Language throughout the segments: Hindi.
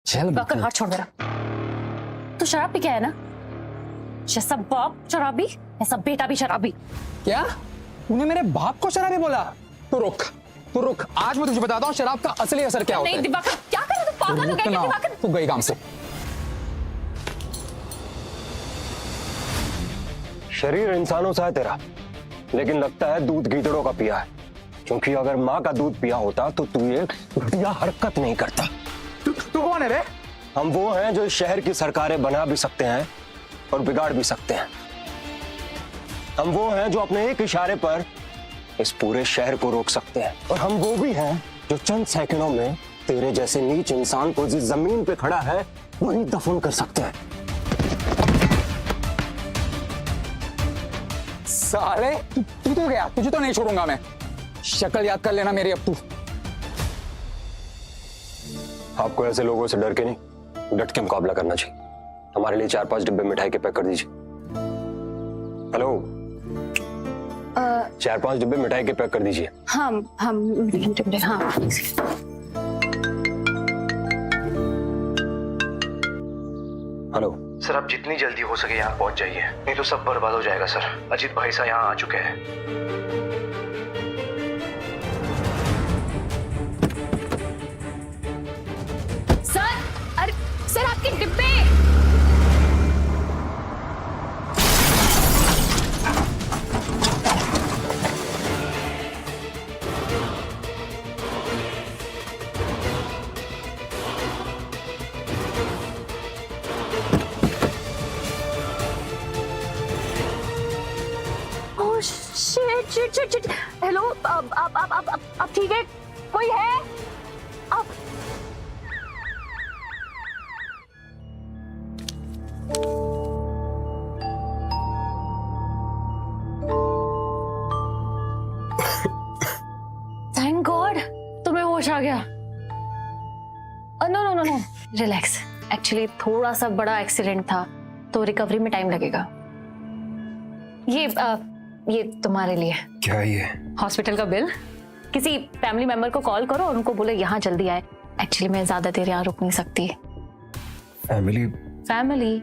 चल दिवाकर हाथ छोड़ मेरा। तू शराब पी के है ना? जैसा बाप शराबी ऐसा बेटा भी शराबी। क्या तूने मेरे बाप को शराबी बोला? तू रुक, आज मैं तुझे बताता हूँ शराब का असली असर क्या होता है। नहीं दिवाकर, क्या कर रहा है तू? पागल हो गया क्या दिवाकर? तू गई काम से। शरीर इंसानों सा है तेरा, लेकिन लगता है दूध गीदड़ों का पिया है। क्योंकि अगर माँ का दूध पिया होता तो तू ये घटिया हरकत नहीं करता। तू कौन है बे? हम वो हैं जो इस शहर की सरकारें बना भी सकते हैं और बिगाड़ भी सकते हैं। हम वो हैं जो अपने एक इशारे पर इस पूरे शहर को रोक सकते हैं। और हम वो भी हैं जो चंद सेकंडों में तेरे जैसे नीच इंसान को जिस जमीन पे खड़ा है वहीं दफन कर सकते हैं। साले तू तो गया, तुझे तो नहीं छोड़ूंगा मैं। शक्ल याद कर लेना मेरी अब तू। आपको ऐसे लोगों से डर के नहीं, डट के मुकाबला करना चाहिए। हमारे लिए 4-5 डिब्बे मिठाई के पैक कर दीजिए। हेलो, 4-5 डिब्बे मिठाई के पैक कर दीजिए। हाँ। हेलो सर, आप जितनी जल्दी हो सके यहाँ पहुँच जाइए, नहीं तो सब बर्बाद हो जाएगा सर। अजीत भाई साहब यहाँ आ चुके हैं। सर, अरे सर आपके डिब्बे। शिट। हेलो, आप ठीक है? कोई है? आप थैंक गॉड तुम्हें होश आ गया। No, relax. एक्चुअली थोड़ा सा बड़ा एक्सीडेंट था तो रिकवरी में टाइम लगेगा। ये तुम्हारे लिए। क्या ये? हॉस्पिटल का बिल। किसी फैमिली मेंबर को कॉल करो और उनको बोलो यहाँ जल्दी आए। एक्चुअली मैं ज्यादा देर यहाँ रुक नहीं सकती। फैमिली,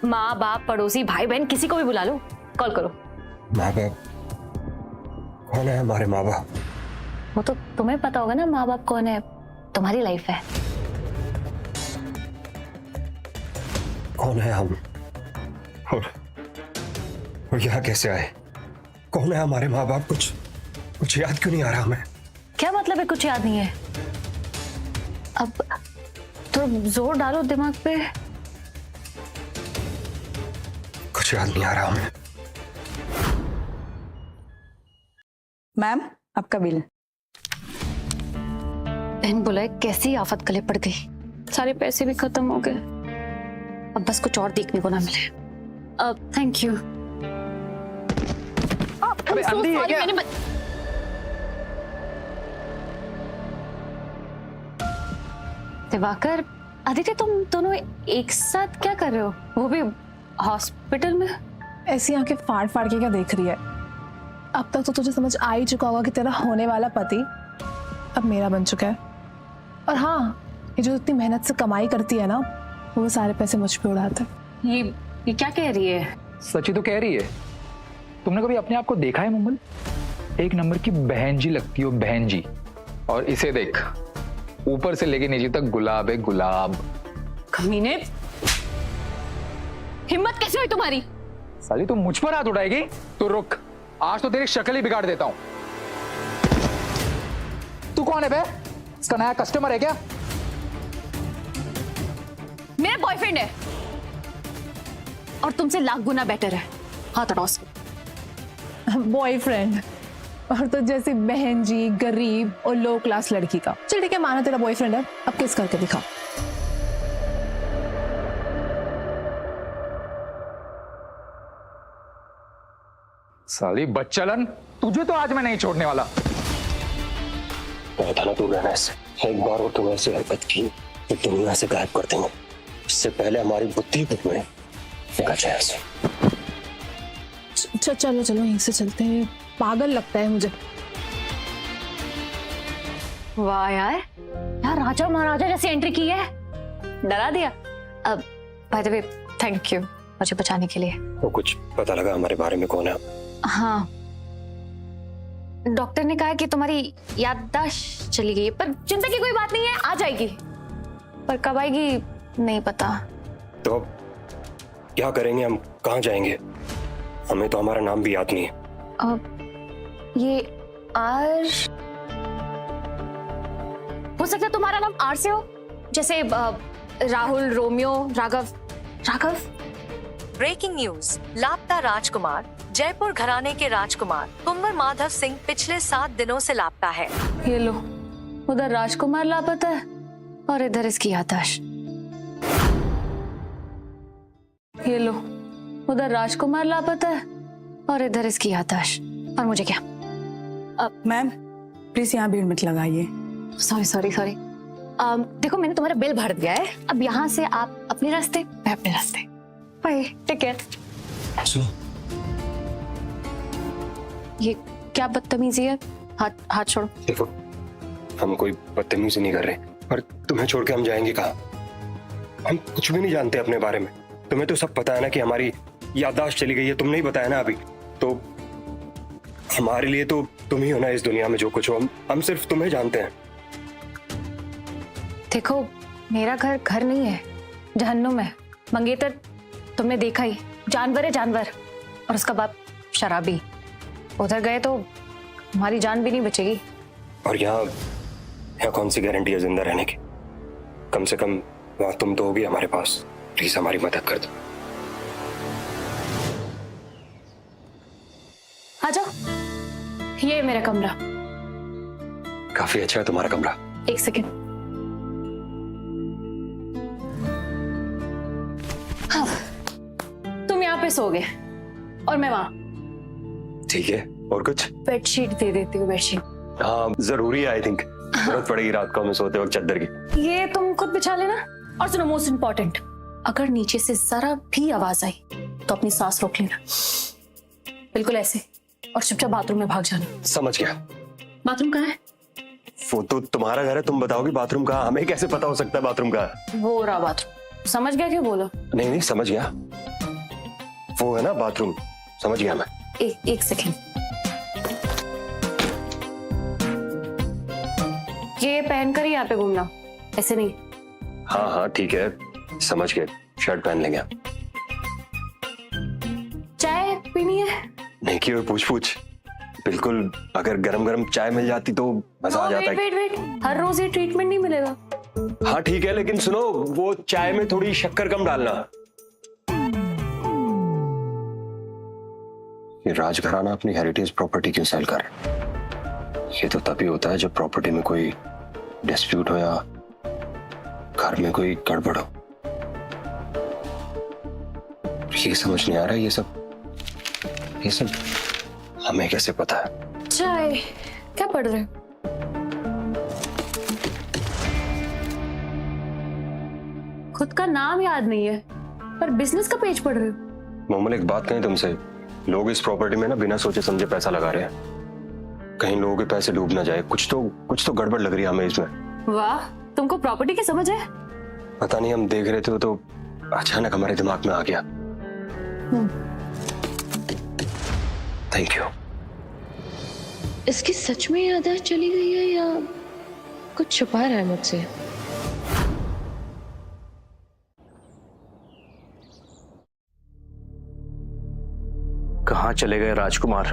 माँ बाप पड़ोसी भाई बहन किसी को भी बुला लो, कॉल करो। माँ बाप कौन है? हमारे माँ बाप? वो तो तुम्हें पता होगा ना, माँ बाप कौन है। तुम्हारी लाइफ है। कौन है हम? और यहाँ कैसे आए? कौन है हमारे माँ बाप? कुछ याद क्यों नहीं आ रहा हमें? क्या मतलब है कुछ याद नहीं है? अब तो जोर डालो दिमाग पे। कुछ याद नहीं आ रहा हमें। मैम, आपका बिल। बहन बुलाए, कैसी आफत गले पड़ गई। सारे पैसे भी खत्म हो गए। अब बस कुछ और देखने को ना मिले। Thank you. अबे अंधी है क्या? दिवाकर, आदित्य, तुम दोनों एक साथ क्या कर रहे हो? वो भी हॉस्पिटल में? ऐसी आंखें फाड़ फाड़ के क्या देख रही है? अब तक तो तुझे समझ आ ही चुका होगा कि तेरा होने वाला पति अब मेरा बन चुका है। और हाँ, ये जो इतनी मेहनत से कमाई करती है ना, वो सारे पैसे मुझ पे उड़ाता है। ये क्या कह रही है? सच्ची तो कह रही है। तुमने कभी अपने आप को देखा है मुंबल? एक नंबर की बहन जी लगती हो, बहन जी। और इसे देख, ऊपर से लेके नीचे तक गुलाब है, गुलाब। कमीने, हिम्मत कैसे हुई तुम्हारी? साली तुम मुझ पर हाथ उठाएगी? तो रुक, आज तो तेरी शक्ल ही बिगाड़ देता हूं। तू कौन है बे? इसका नया कस्टमर है क्या? मेरा बॉयफ्रेंड है और तुमसे लाख गुना बेटर है। हाथ हटाओ। बॉयफ्रेंड? और तो जैसी बहन जी, गरीब और लो क्लास लड़की का। चल ठीक है, माना तेरा बॉयफ्रेंड है, अब किस करके दिखा। साली बच्चलन, तुझे तो आज मैं नहीं छोड़ने वाला। कहा था ना तू रहना ऐसे। एक बार और तुम ऐसी हरकत की तो दुनिया से गायब कर देंगे। इससे पहले हमारी बुद्धि में फेंका जाए ऐसे। चलो यहीं से चलते हैं, पागल लगता है मुझे। वाह यार, राजा महाराजा जैसी एंट्री की है। डरा दिया। अब by the way thank you मुझे बचाने के लिए। वो कुछ पता लगा हमारे बारे में कौन है? हाँ, डॉक्टर ने कहा कि तुम्हारी याददाश्त चली गई है, पर चिंता की कोई बात नहीं है, आ जाएगी। पर कब आएगी नहीं पता। तो अब क्या करेंगे हम? कहाँ जाएंगे? हमें तो हमारा नाम भी याद नहीं है। अब ये आर, हो सकता है तुम्हारा नाम आर से हो, जैसे Rahul, Romeo, Raghav. Raghav? Breaking news, लापता राजकुमार। जयपुर घराने के राजकुमार कुंवर माधव सिंह पिछले 7 दिनों से लापता है। ये लो, उधर राजकुमार लापता है और इधर इसकी याददाश्त। ये लो, उधर राजकुमार लापता है और इधर इसकी याददाश्त। और मुझे क्या? मैम प्लीज यहाँ भीड़ मत लगाइए। Sorry sorry sorry. देखो मैंने तुम्हारा बिल भर दिया है, अब यहाँ से आप अपने रास्ते, मैं अपने रास्ते। Bye, take care. सुनो, ये क्या बदतमीजी है? हाथ छोड़ो। देखो हम कोई बदतमीजी नहीं कर रहे, पर तुम्हें छोड़ के हम जाएंगे कहाँ? हम कुछ भी नहीं जानते अपने बारे में। तुम्हें तो सब पता है ना कि हमारी याददाश्त चली गई है। तुमने ही बताया ना अभी। तो हमारे लिए तो तुम ही हो ना इस दुनिया में, जो कुछ हो हम सिर्फ तुम्हें जानते हैं। देखो मेरा घर नहीं है, जहन्नुम है। मंगेतर तुमने देखा ही, जानवर है जानवर, और उसका बाप शराबी। उधर गए तो हमारी जान भी नहीं बचेगी। और यहाँ कौन सी गारंटी है जिंदा रहने की? कम से कम वहां तुम तो होगी हमारे पास। प्लीज हमारी मदद कर दो। आ जाओ, ये है मेरा कमरा। काफी अच्छा है तुम्हारा कमरा। एक सेकेंड। हाँ, तुम यहाँ पे सोओगे और मैं वहां। ठीक है, और कुछ? बेडशीट दे देती हूँ, बेडशीट। हाँ जरूरी है, आई थिंक जरूरत पड़ेगी रात को हमें सोते वक्त चादर की। ये तुम खुद बिछा लेना। और सुनो, मोस्ट इम्पोर्टेंट, अगर नीचे से जरा भी आवाज आई तो अपनी सांस रोक लेना, बिल्कुल ऐसे, और चुपचाप बाथरूम में भाग जाना। समझ गया। बाथरूम कहाँ है? वो तो तुम्हारा घर है, तुम बताओगे बाथरूम कहाँ? हमें कैसे पता हो सकता है बाथरूम कहाँ है? वो रहा बाथरूम। समझ गया क्यों बोलो? नहीं समझ गया, वो है ना बाथरूम, समझ गया मैं। एक सेकेंड। ये पहनकर ही यहाँ पे घूमना, ऐसे नहीं। हाँ ठीक है, समझ गए। शर्ट पहन लेंगे। चाय पीनी है? नहीं की पूछ बिल्कुल। अगर गरम गरम चाय मिल जाती तो मजा आ जाता है। वेट, हर रोज ये ट्रीटमेंट नहीं मिलेगा। हाँ ठीक है, लेकिन सुनो, वो चाय में थोड़ी शक्कर कम डालना। ये राजघराना अपनी हेरिटेज प्रॉपर्टी क्यों सेल कर? ये तो तभी होता है जब प्रॉपर्टी में कोई डिस्प्यूट हो या घर में कोई गड़बड़ हो। ये समझ नहीं आ रहा है, ये सब हमें कैसे पता है? चाय क्या पढ़ रहे हो? खुद का नाम याद नहीं है पर बिजनेस का पेज पढ़ रहे हो। मोमल एक बात कहें तुमसे, लोग इस प्रॉपर्टी में ना बिना सोचे समझे पैसा लगा रहे हैं। कहीं लोगों के पैसे डूब ना जाए। कुछ तो गड़बड़ लग रही है हमें इसमें। वाह, तुमको प्रॉपर्टी की समझ है? पता नहीं, हम देख रहे थे तो अचानक हमारे दिमाग में आ गया। Thank you. इसकी सच में याददाश्त चली गई है या कुछ छुपा रहा है मुझसे? कहाँ चले गए राजकुमार?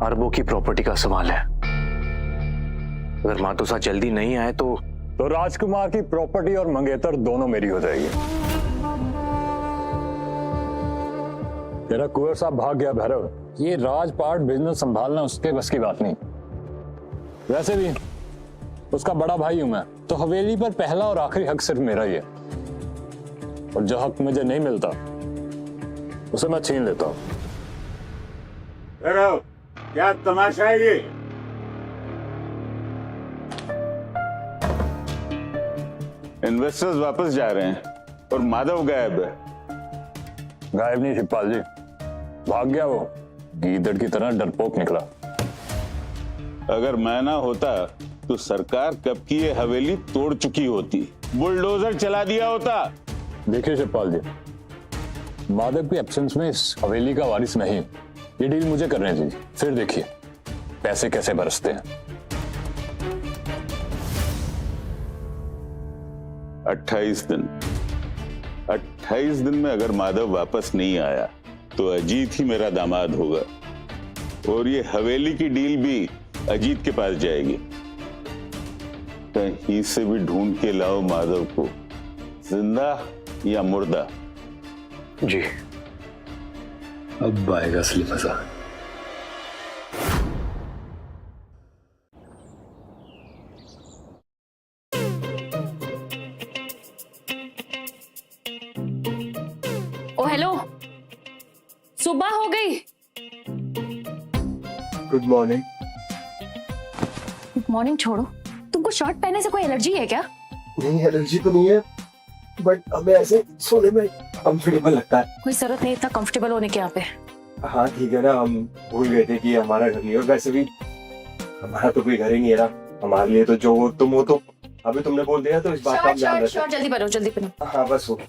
अरबों की प्रॉपर्टी का सवाल है। अगर मातोसा जल्दी नहीं आए तो राजकुमार की प्रॉपर्टी और मंगेतर दोनों मेरी हो जाएगी। तेरा कुंवर साहब भाग गया भैरव, ये राजपाट बिजनेस संभालना उसके बस की बात नहीं। वैसे भी उसका बड़ा भाई हूं मैं, तो हवेली पर पहला और आखिरी हक सिर्फ मेरा ही है, और जो हक मुझे नहीं मिलता उसे मैं छीन लेता हूं। भैरव, क्या तमाशा है ये? इन्वेस्टर्स वापस जा रहे हैं और माधव गायब है। गायब नहीं शिवपाल जी, भाग गया वो। गीदड़ की तरह डरपोक निकला। अगर मैं ना होता तो सरकार कब की ये हवेली तोड़ चुकी होती। बुलडोजर चला दिया होता। देखिए शिवपाल जी, माधव की एब्सेंस में इस हवेली का वारिस नहीं, ये डील मुझे करने दीजिए, फिर देखिए पैसे कैसे बरसते हैं। 28 दिन 28 दिन में अगर माधव वापस नहीं आया तो अजीत ही मेरा दामाद होगा, और ये हवेली की डील भी अजीत के पास जाएगी। कहीं से भी ढूंढ के लाओ माधव को, जिंदा या मुर्दा। जी, अब आएगा असली मजा। ओ हेलो, सुबह हो गई। Good morning. गुड मॉर्निंग छोड़ो, तुमको शर्ट पहनने से कोई एलर्जी है क्या? नहीं, एलर्जी तो नहीं है, बट हमें ऐसे सोने में कंफर्टेबल लगता है। कोई जरूरत नहीं इतना कंफर्टेबल होने के यहाँ पे। हाँ ठीक है ना, हम भूल गए थे कि हमारा घर नहीं है, और वैसे भी हमारा तो कोई घर ही नहीं है ना। हमारे लिए तो जो तुम हो, तो अभी तुमने बोल दिया तो इस बात का हम ध्यान रखते हैं। जल्दी बनो, जल्दी बनो। हाँ बस हो गया।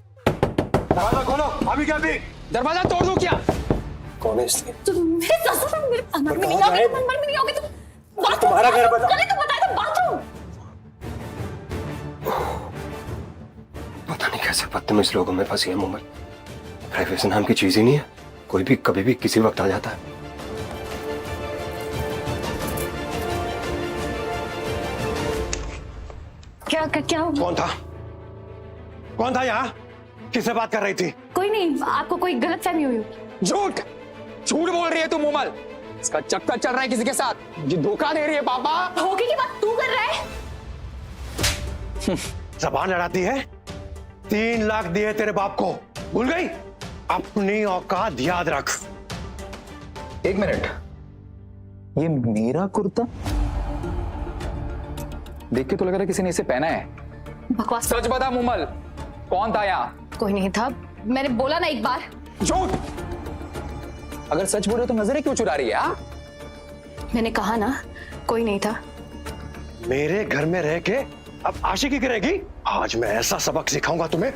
दरवाजा खोलो, अभी क्या? अभी दरवाजा तोड़ दो क्या? कौन है इसलिए? तुम मेरे ससुर मेरे कमर में नहीं आओगे, कमर में नहीं आओगे तुम। तुम्हारा घर बता। पहले तो बताया था बाथरूम। पता नहीं कैसे बदतमीज लोगों में फंसी है मुंबई। प्राइवेसी नाम की चीज ही नहीं है, कोई भी कभी भी किसी वक्त आ जाता है। क्या हुआ? कौन था यहाँ? किससे बात कर रही थी? कोई नहीं, आपको कोई गलतफहमी हुई होगी। झूठ बोल रही है तू मोमल। इसका चक्कर चल रहा है किसी के साथ, ये धोखा दे रही है पापा। धोखे की बात तू कर रहा है? जबान लड़ाती है। 3 लाख दिए तेरे बाप को, भूल गई? अपनी औकात याद रख। 1 मिनट, ये मेरा कुर्ता देख के तो लग रहा है किसी ने इसे पहना है। बकवास। सच बता मोमल, कौन था यहाँ? कोई नहीं था, मैंने बोला ना एक बार। झूठ। अगर सच बोल रहे तो नजरें क्यों चुरा रही है? मैंने कहा ना, कोई नहीं था। मेरे घर में रह के अब आशिकी करेगी? आज मैं ऐसा सबक सिखाऊंगा तुम्हें।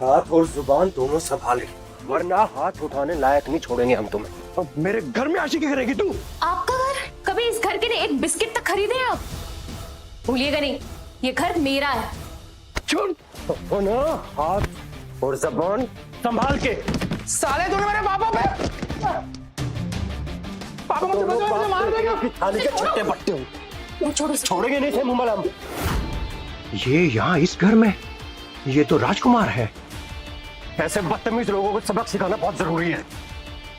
हाथ और जुबान दोनों संभाले, वरना हाथ उठाने लायक नहीं छोड़ेंगे हम तुम्हें। अब मेरे घर में आशिकी करेगी तू? आपका घर? कभी इस घर के लिए एक बिस्किट तक खरीदे आप? भूलिएगा नहीं, ये घर मेरा है। छोड़ ना, हाथ और जुबान संभाल के। साले तूने मेरे पापा पे मुझे मार देगा। थाली के छट्टे पट्टे हो। छोड़ेंगे नहीं थे मुंबल हम। ये यहाँ इस घर में, ये तो राजकुमार है। ऐसे बदतमीज लोगों को सबक सिखाना बहुत जरूरी है।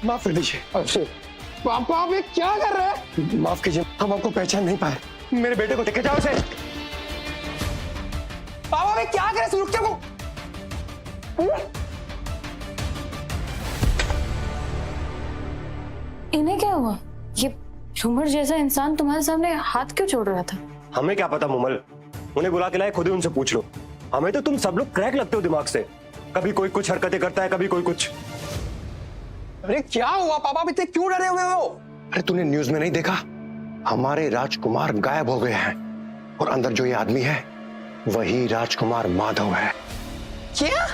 माफ कर दीजिए। अच्छे पापा, आप ये क्या कर रहे हैं? माफ कीजिए, हम आपको पहचान नहीं पाए। मेरे बेटे को लेके जाओ इसे। पापा मैं क्या करे? रुक क्या? इन्हें क्या हुआ? ये झूमर जैसा इंसान तुम्हारे सामने हाथ क्यों जोड़ रहा था? हमें क्या पता मुमल, उन्हें बुला के लाए, खुद ही उनसे पूछ लो। हमें तो तुम सब लोग क्रैक लगते हो दिमाग से। कभी कोई कुछ हरकतें करता है, कभी कोई कुछ। अरे क्या हुआ पापा, इतने क्यों डरे हुए हो? अरे तूने न्यूज में नहीं देखा? हमारे राजकुमार गायब हो गए हैं, और अंदर जो ये आदमी है वही राजकुमार माधव है। क्या?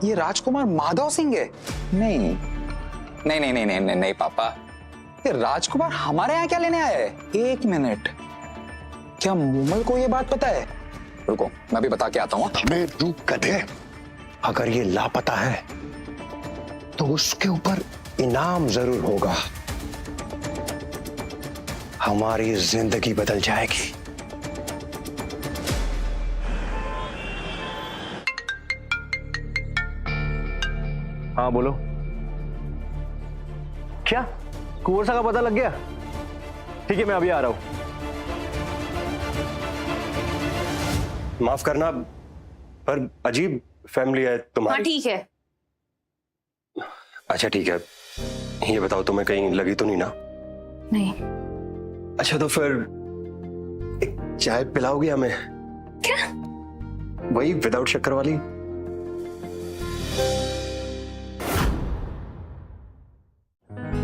ये राजकुमार माधव सिंह है? नहीं नहीं नहीं नहीं नहीं नहीं, नहीं पापा, ये राजकुमार हमारे यहाँ क्या लेने आया है? 1 मिनट, क्या मुमल को ये बात पता है? रुको मैं भी बता के आता हूँ। अबे रुक गधे, अगर ये लापता है तो उसके ऊपर इनाम जरूर होगा। हमारी जिंदगी बदल जाएगी। हाँ बोलो। क्या कुंवर सा का पता लग गया? ठीक है, मैं अभी आ रहा हूं। माफ करना, पर अजीब फैमिली है तुम्हारी। हाँ ठीक है। अच्छा ठीक है, ये बताओ तुम्हें कहीं लगी तो नहीं ना? नहीं। अच्छा तो फिर एक चाय पिलाओगी हमें? क्या? वही विदाउट शक्कर वाली।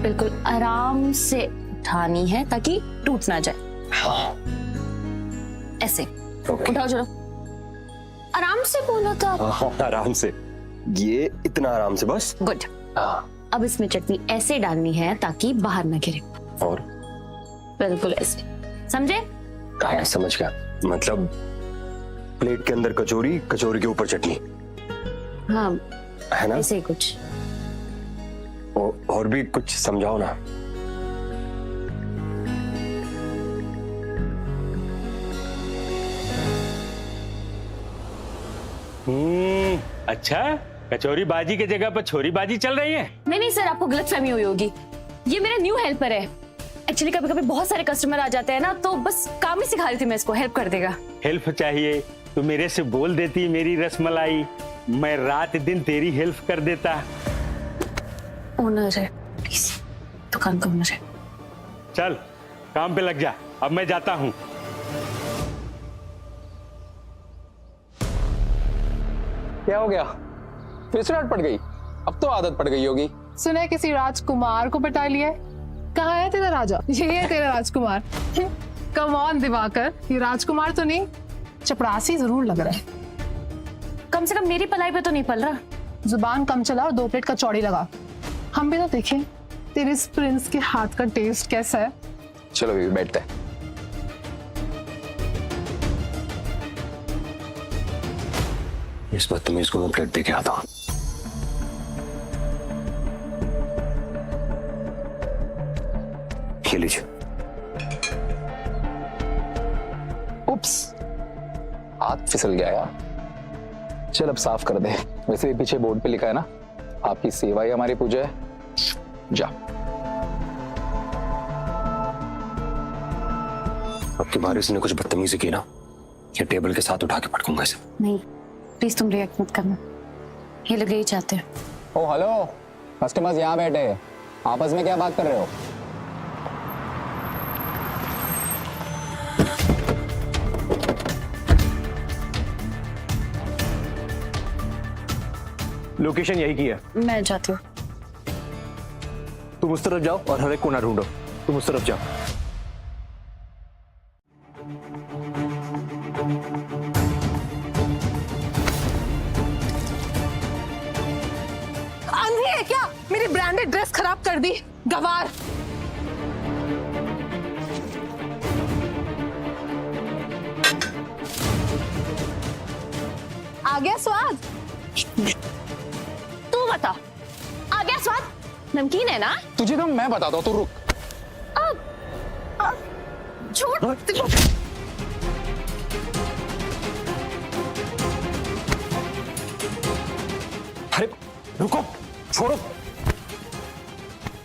बिल्कुल आराम से उठानी है ताकि टूट ना जाए। हाँ ऐसे उठाओ, चलो आराम से बोलो तो। हाँ, आराम से, ये इतना आराम से बस। गुड। हाँ, अब इसमें चटनी ऐसे डालनी है ताकि बाहर ना गिरे। और बिल्कुल ऐसे, समझे? हाँ, समझ गया। मतलब प्लेट के अंदर कचौरी, कचौरी के ऊपर चटनी। हाँ है ना? ऐसे ही कुछ। और भी कुछ समझाओ ना। अच्छा, कचौरी बाजी की जगह पर छोरी बाजी चल रही है। नहीं नहीं सर, आपको गलतफहमी हुई होगी। ये मेरा न्यू हेल्पर है। एक्चुअली कभी कभी बहुत सारे कस्टमर आ जाते हैं ना, तो बस काम ही सिखा रही थी मैं इसको, हेल्प कर देगा। हेल्प चाहिए तो मेरे से बोल देती मेरी रसमलाई, मैं रात दिन तेरी हेल्प कर देता। ओनर है, प्लीज, दुकान का ओनर है। चल काम पे लग जा, अब मैं जाता हूँ। क्या हो गया? फिर से डांट पड़ गई? अब तो आदत पड़ गई होगी। सुना किसी राजकुमार को पटा लिया है? कहाँ है तेरा राजा? ये है तेरा राजकुमार। कम ऑन दिवाकर, ये राजकुमार तो नहीं, चपरासी जरूर लग रहा है। कम से कम मेरी पलाई पे तो नहीं पल रहा। जुबान कम चला और 2 प्लेट कचौड़ी लगा। हम भी तो देखें तेरे इस प्रिंस के हाथ का टेस्ट कैसा है। चलो बेबी बैठते हैं। इस बदतमीज को मैं प्लेट दे के आता हूँ। लीजिए। उप्स, हाथ फिसल गया यार। चल अब साफ कर दे। वैसे भी पीछे बोर्ड पे लिखा है ना, आपकी सेवा ही हमारी पूजा है। जा। आपकी बारिश ने कुछ बदतमीजी की ना, ये टेबल के साथ उठा के पटकूंगा इसे। नहीं प्लीज तुम रिएक्ट मत करना, ये लोग यही चाहते हैं। ओ हेलो, कस्टमर्स यहाँ बैठे हैं, आपस में क्या बात कर रहे हो? लोकेशन यही की है। मैं जाती हूँ। तुम उस तरफ जाओ और हर एक कोना ढूंढो। तुम उस तरफ जाओ। अंधी है क्या? मेरी ब्रांडेड ड्रेस खराब कर दी, गवार। आ गया स्वाद? तू बता, आ गया स्वाद? नमकीन है ना? तुझे तो मैं बताता हूँ, तू रुक। छोड़। अरे रुको, छोड़ो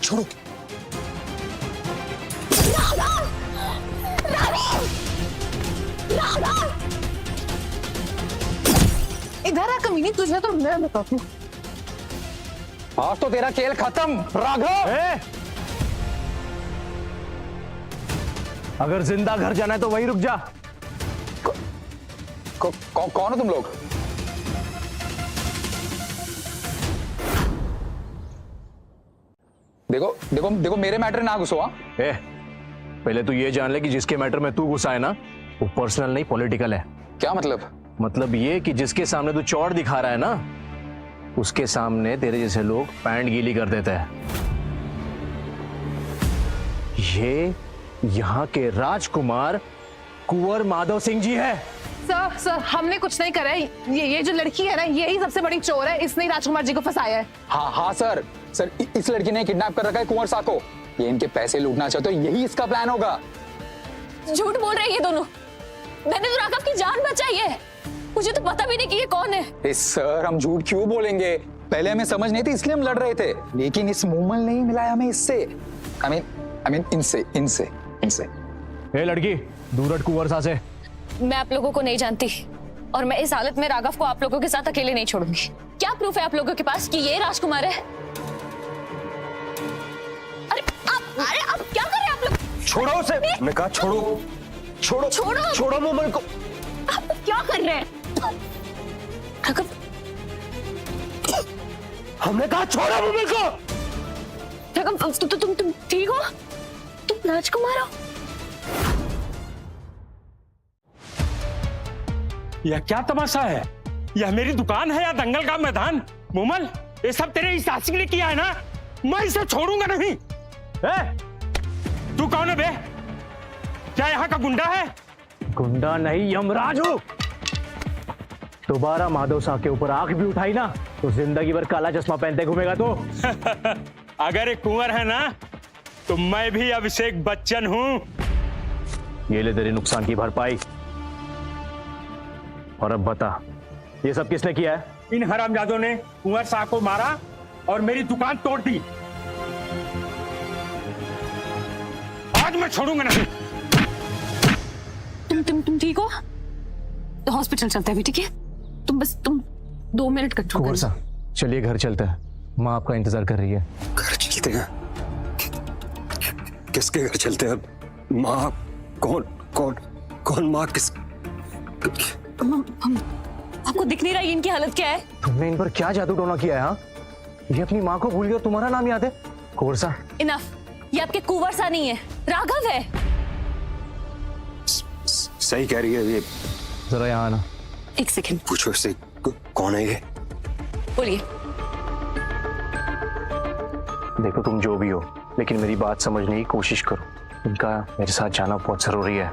छोड़ो। इधर आ कमीनी, तुझे तो मैं बताती हूँ। आज तो तेरा खेल खत्म राघव। अगर जिंदा घर जाना है तो वहीं रुक जा। कौन हो तुम लोग? देखो देखो देखो, मेरे मैटर ना घुसो। पहले तो ये जान ले कि जिसके मैटर में तू घुसा है ना, वो पर्सनल नहीं पॉलिटिकल है। क्या मतलब? मतलब ये कि जिसके सामने तू चौड़ दिखा रहा है ना, उसके सामने तेरे जैसे लोग पैंट गीली कर देते हैं। ये यहाँ के राजकुमार कुंवर माधव सिंह जी है। सर हमने कुछ नहीं करा है। ये जो लड़की है ना, यही सबसे बड़ी चोर है। इसने ही राजकुमार जी को फंसाया है। हाँ सर, इस लड़की ने किडनैप कर रखा है कुंवर सा को। ये इनके पैसे लूटना चाहते हो, यही इसका प्लान होगा। झूठ बोल रहे हैं ये दोनों। मैंने तो राघव की जान बचाई है, मुझे तो पता भी नहीं कि ये कौन है। सर हम झूठ क्यों बोलेंगे? पहले हमें समझ नहीं थी इसलिए हम लड़ रहे थे, लेकिन इस मूमल ने ही मिलाया हमें इससे। I mean इनसे। ए लड़की, दूर हट कुंवर सा से। मैं आप लोगों को नहीं जानती और मैं इस हालत में राघव को आप लोगों के साथ अकेले नहीं छोड़ूंगी। क्या प्रूफ है आप लोगों के पास कि ये राजकुमार है? अरे आप क्या कर रहे हैं आप लोग? छोड़ो उसे। मैं कहा छोड़ो छोड़ो छोड़ो। छोड़ो मूमल को। आप क्या कर रहे हैं? राघव, हमने कहा छोड़ो मूमल को। राघव तुम ठीक हो? तुम राजकुमार हो? यह क्या तमाशा है? यह मेरी दुकान है या दंगल का मैदान? मुमल, ये सब तेरे इस आशिक ने किया है ना? मैं इसे छोड़ूंगा नहीं। तू कौन है बे? क्या यहाँ का गुंडा है? गुंडा नहीं, यमराज हूँ। दोबारा माधव शाह के ऊपर आंख भी उठाई ना तो जिंदगी भर काला चश्मा पहनते घूमेगा तो। अगर एक कुंवर है ना तो मैं भी अभिषेक बच्चन हूँ। ये ले तेरे नुकसान की भरपाई। और अब बता, ये सब किसने किया है? इन हरामजादों ने कुंवर शाह को मारा और मेरी दुकान तोड़ दी। आज मैं छोड़ूंगा नहीं। तुम ठीक हो? तो हॉस्पिटल चलते हैं, ठीक है? तुम 2 मिनट कंट्रोल कुंवर साहब, चलिए घर चलते हैं, माँ आपका इंतजार कर रही है। घर चलते हैं? किसके घर चलते हैं? माँ? कौन माँ? किस? आपको दिख नहीं रहा इनकी हालत क्या है? तुमने इन पर क्या जादू टोना किया है? हाँ, ये अपनी माँ को भूल गया, तुम्हारा नाम याद है? कुंवर साहब, इनफ। ये आपके कुंवर सा नहीं है, राघव है। सही कह रही है ये। जरा यहाँ आना। 1 सेकंड। पूछो इससे कौन है ये? बोलिए। देखो, तुम जो भी हो, लेकिन मेरी बात समझने की कोशिश करो। इनका मेरे साथ जाना बहुत जरूरी है।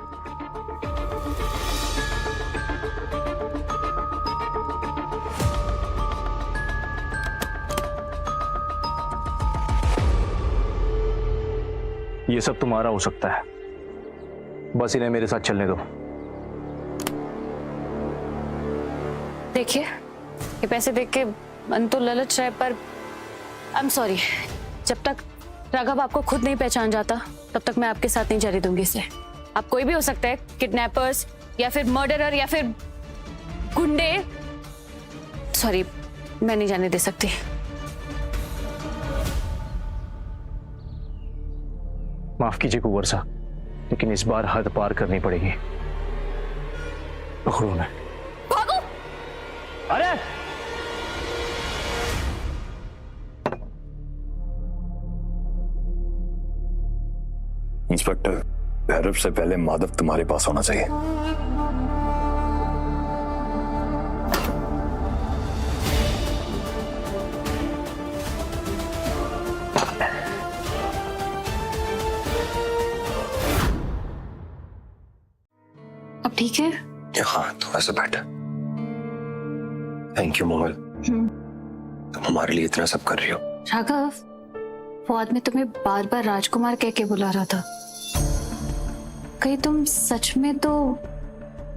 ये सब तुम्हारा हो सकता है, बस इन्हें मेरे साथ चलने दो। देखिए, ये पैसे देख के मन तो ललच रहा है, पर आई एम सॉरी। जब तक राघव आपको खुद नहीं पहचान जाता तब तक मैं आपके साथ नहीं जाने दूंगी इसे। आप कोई भी हो सकते हैं, किडनैपर्स या फिर मर्डरर या फिर गुंडे। सॉरी, मैं नहीं जाने दे सकती। माफ कीजिए कुंवर साहब, लेकिन इस बार हद पार करनी पड़ेगी। पकड़ो उन्हें। भागो! अरे इंस्पेक्टर, भैरव से पहले माधव तुम्हारे पास होना चाहिए। अब ठीक है? हाँ, थोड़ा सा बेटर। थैंक यू मोमल, तुम हमारे लिए इतना सब कर रही हो। राघव, वो आदमी तुम्हें बार बार राजकुमार कह के बुला रहा था। कहीं तुम सच में तो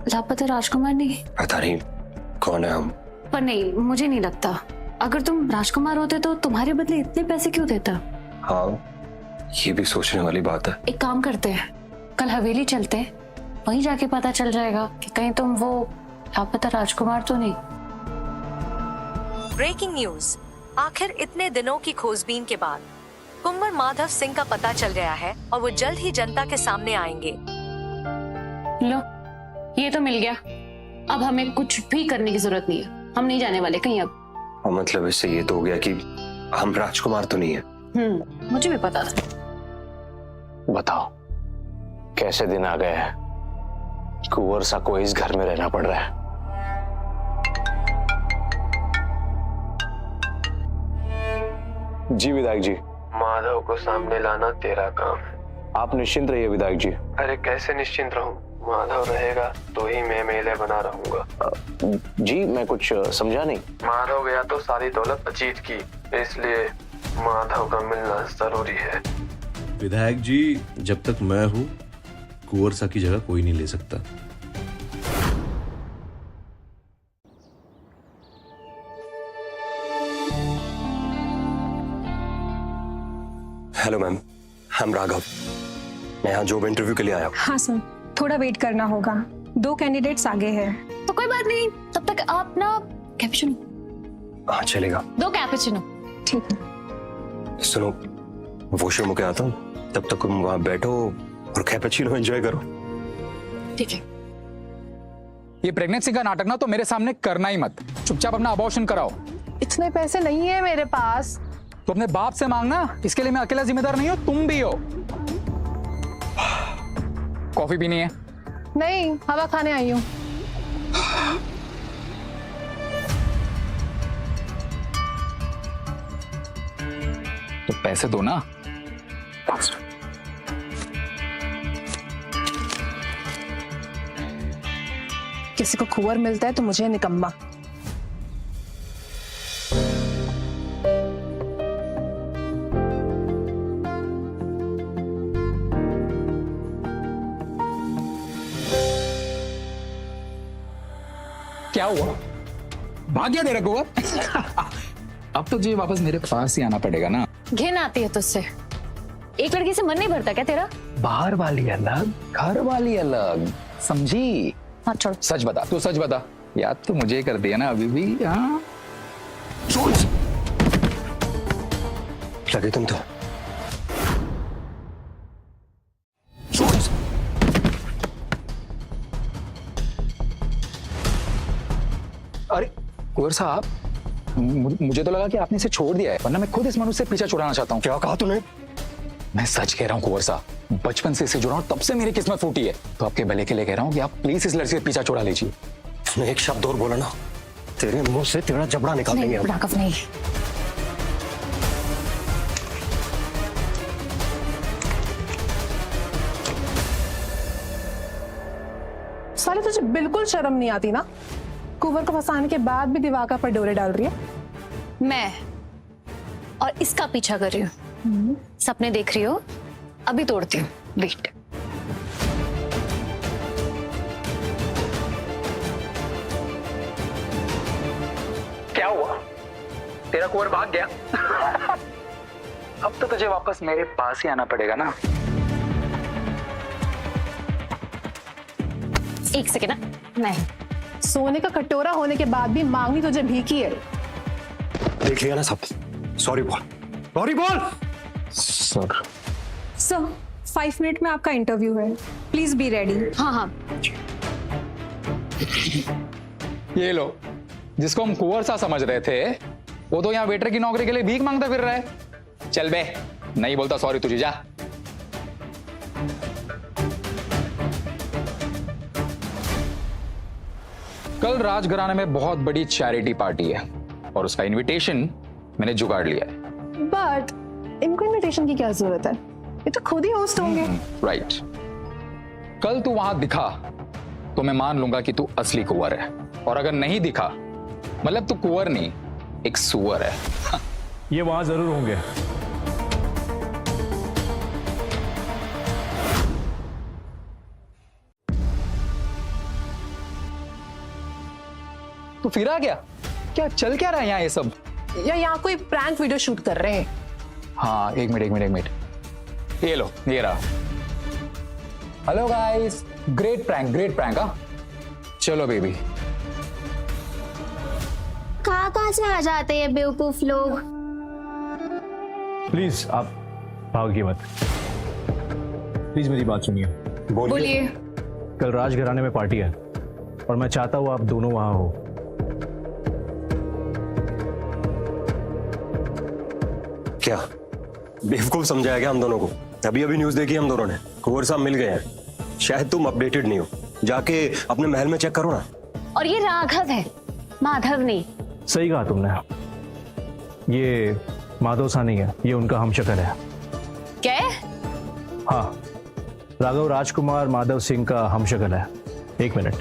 लापता राजकुमार नहीं? पता नहीं कौन है हम। पर नहीं, मुझे नहीं लगता। अगर तुम राजकुमार होते तो तुम्हारे बदले इतने पैसे क्यों देता? हाँ, ये भी सोचने वाली बात है। एक काम करते हैं, कल हवेली चलते हैं, वहीं जाके पता चल जाएगा कि कहीं तुम वो लापता राजकुमार तो नहीं। Breaking news. आखिर इतने दिनों की खोजबीन के बाद कुंवर माधव सिंह का पता चल गया है और वो जल्द ही जनता के सामने आएंगे। लो, ये तो मिल गया। अब हमें कुछ भी करने की जरूरत नहीं है, हम नहीं जाने वाले कहीं अब। और मतलब इससे ये तो हो गया कि हम राजकुमार तो नहीं है। मुझे भी पता था। बताओ, कैसे दिन आ गए हैं, कुंवर सा को इस घर में रहना पड़ रहा है। जी विधायक जी। माधव को सामने लाना तेरा काम है। आप निश्चिंत रहिए विधायक जी। अरे कैसे निश्चिंत रहूं? माधव रहेगा तो ही मैं मेले बना रहूंगा। जी, मैं कुछ समझा नहीं। माधव गया तो सारी दौलत अजीत की, इसलिए माधव का मिलना जरूरी है। विधायक जी, जब तक मैं हूं, कुंवर सा की जगह कोई नहीं ले सकता। हेलो मैम, हम राघव, मैं यहाँ जॉब इंटरव्यू के लिए आया हूँ। हाँ सर, थोड़ा वेट करना होगा, 2 कैंडिडेट्स आगे हैं। तो कोई बात नहीं, तब तक आप ना कैपुचिनो। हाँ चलेगा। 2 कैपुचिनो। ठीक है। सुनो, वॉशरूम के आता हूँ, तब तक तुम वहाँ बैठो और कैपुचिनो एंजॉय करो। ठीक है। ये प्रेगनेंसी का नाटक ना तो मेरे सामने करना ही मत। चुपचाप अपना अबॉर्शन कराओ। इतने पैसे नहीं है मेरे पास। तो अपने बाप से मांगना, इसके लिए मैं अकेला जिम्मेदार नहीं हूं, तुम भी हो। कॉफी पीनी है? नहीं, हवा खाने आई हूँ। तो पैसे दो ना। किसी को कुंवर मिलता है तो मुझे निकम्मा। क्या हुआ? भाग गया तेरा कुंवर? अब तो तुझे वापस मेरे पास ही आना पड़ेगा ना। घिन आती है तुझसे। एक लड़की से मन नहीं भरता क्या तेरा? बाहर वाली अलग, घर वाली अलग, समझी? हाँ छोड़। सच बता, तू सच बता। याद तो मुझे कर दिया ना अभी भी। हाँ लगे तुम तो। अरे कुंवर साहब, मुझे तो लगा कि आपने इसे छोड़ दिया है, वरना मैं खुद इस मनुष्य से पीछा छुड़ाना चाहता हूँ। क्या कहा तूने? मैं सच कह रहा हूँ कुंवर साहब, बचपन से इसे जुड़ा हूं, तब से मेरी किस्मत फूटी है। तो आपके भले के लिए कह रहा हूँ कि आप प्लीज इस लड़की से पीछा छुड़ा लीजिए। तूने एक शब्द और बोला ना, तेरे मुंह से तेरा जबड़ा निकाल देंगे हम। राघव नहीं। साले तुझे बिल्कुल शर्म नहीं आती ना? कुंवर को फंसाने के बाद भी दिवाकर पर डोरे डाल रही है। मैं और इसका पीछा कर रही हूँ। सपने देख रही हो? अभी तोड़ती हूँ, वेट। क्या हुआ? तेरा कुंवर भाग गया? अब तो तुझे वापस मेरे पास ही आना पड़ेगा ना। एक सेकेंड ना, नहीं। सोने का कटोरा होने के बाद भी मांगनी तुझे भीखी है। देख लिया ना सब। सॉरी बोल, सॉरी बोल। सर 5 मिनट में आपका इंटरव्यू है, प्लीज बी रेडी। हाँ हाँ। ये लो, जिसको हम कुंवर सा समझ रहे थे, वो तो यहाँ वेटर की नौकरी के लिए भीख मांगता फिर रहा है। चल बे, नहीं बोलता सॉरी तुझे, जा। कल राजघराने में बहुत बड़ी चैरिटी पार्टी है और उसका इनविटेशन मैंने जुगाड़ लिया है। बट इनको इनविटेशन की क्या जरूरत है? ये तो खुद ही होस्ट होंगे। राइट। कल तू वहां दिखा तो मैं मान लूंगा कि तू असली कुंवर है, और अगर नहीं दिखा मतलब तू कुंवर नहीं, एक सुअर है। ये वहां जरूर होंगे। तू फिर आ गया? क्या चल क्या रहा है यहाँ ये सब? या यहाँ कोई प्रैंक वीडियो शूट कर रहे हैं? हाँ, एक मिनट। ये लो, ये रहा। Hello guys, great prank. हाँ चलो बेबी। कहाँ से आ जाते हैं बेवकूफ लोग? प्लीज आप भागिए मत। प्लीज मेरी बात सुनिए। बोलिए। कल राजघराने में पार्टी है और मैं चाहता हूँ आप दोनों वहां हो। क्या बेवकूफ समझाया गया हम दोनों को? अभी न्यूज देखी हम दोनों ने, कुंवर साहब मिल गए हैं। शायद तुम अपडेटेड नहीं हो, जाके अपने महल में चेक करो ना। और ये राघव है, माधव नहीं। सही कहा तुमने, ये माधव सा नहीं है, ये उनका हमशक्ल है। क्या? हाँ, राघव राजकुमार माधव सिंह का हमशक्ल है। एक मिनट,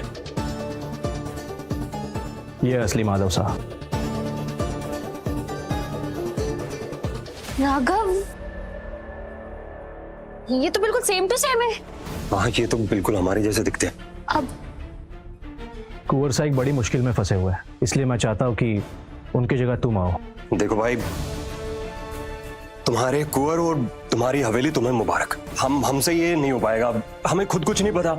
ये असली माधव सा। राघव, ये तो बिल्कुल सेम टू सेम है। हाँ, ये तो बिल्कुल हमारे जैसे दिखते हैं। अब कुंवर सा एक बड़ी मुश्किल में फंसे हुए हैं, इसलिए मैं चाहता हूँ कि उनकी जगह तुम आओ। देखो भाई, तुम्हारे कुंवर और तुम्हारी हवेली तुम्हें मुबारक। हमसे ये नहीं हो पाएगा, हमें खुद कुछ नहीं पता,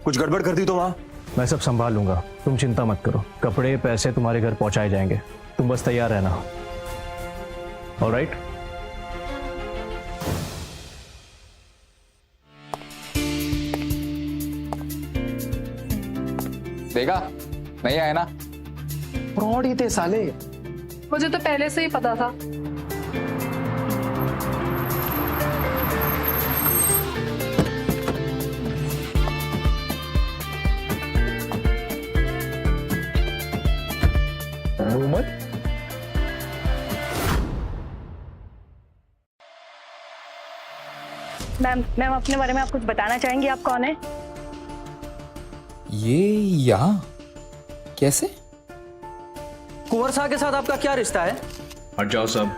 कुछ गड़बड़ कर दी तो वहां। मैं सब संभाल लूंगा, तुम चिंता मत करो। कपड़े पैसे तुम्हारे घर पहुंचाए जाएंगे, तुम बस तैयार रहना। ऑलराइट? देखा, नहीं आए ना? फ्रॉड ही थे साले। मुझे तो पहले से ही पता था। मैम मैम अपने बारे में आप कुछ बताना चाहेंगी? आप कौन है? ये यहाँ कैसे? कुंवर साहब के साथ आपका क्या रिश्ता है? हट जाओ सब।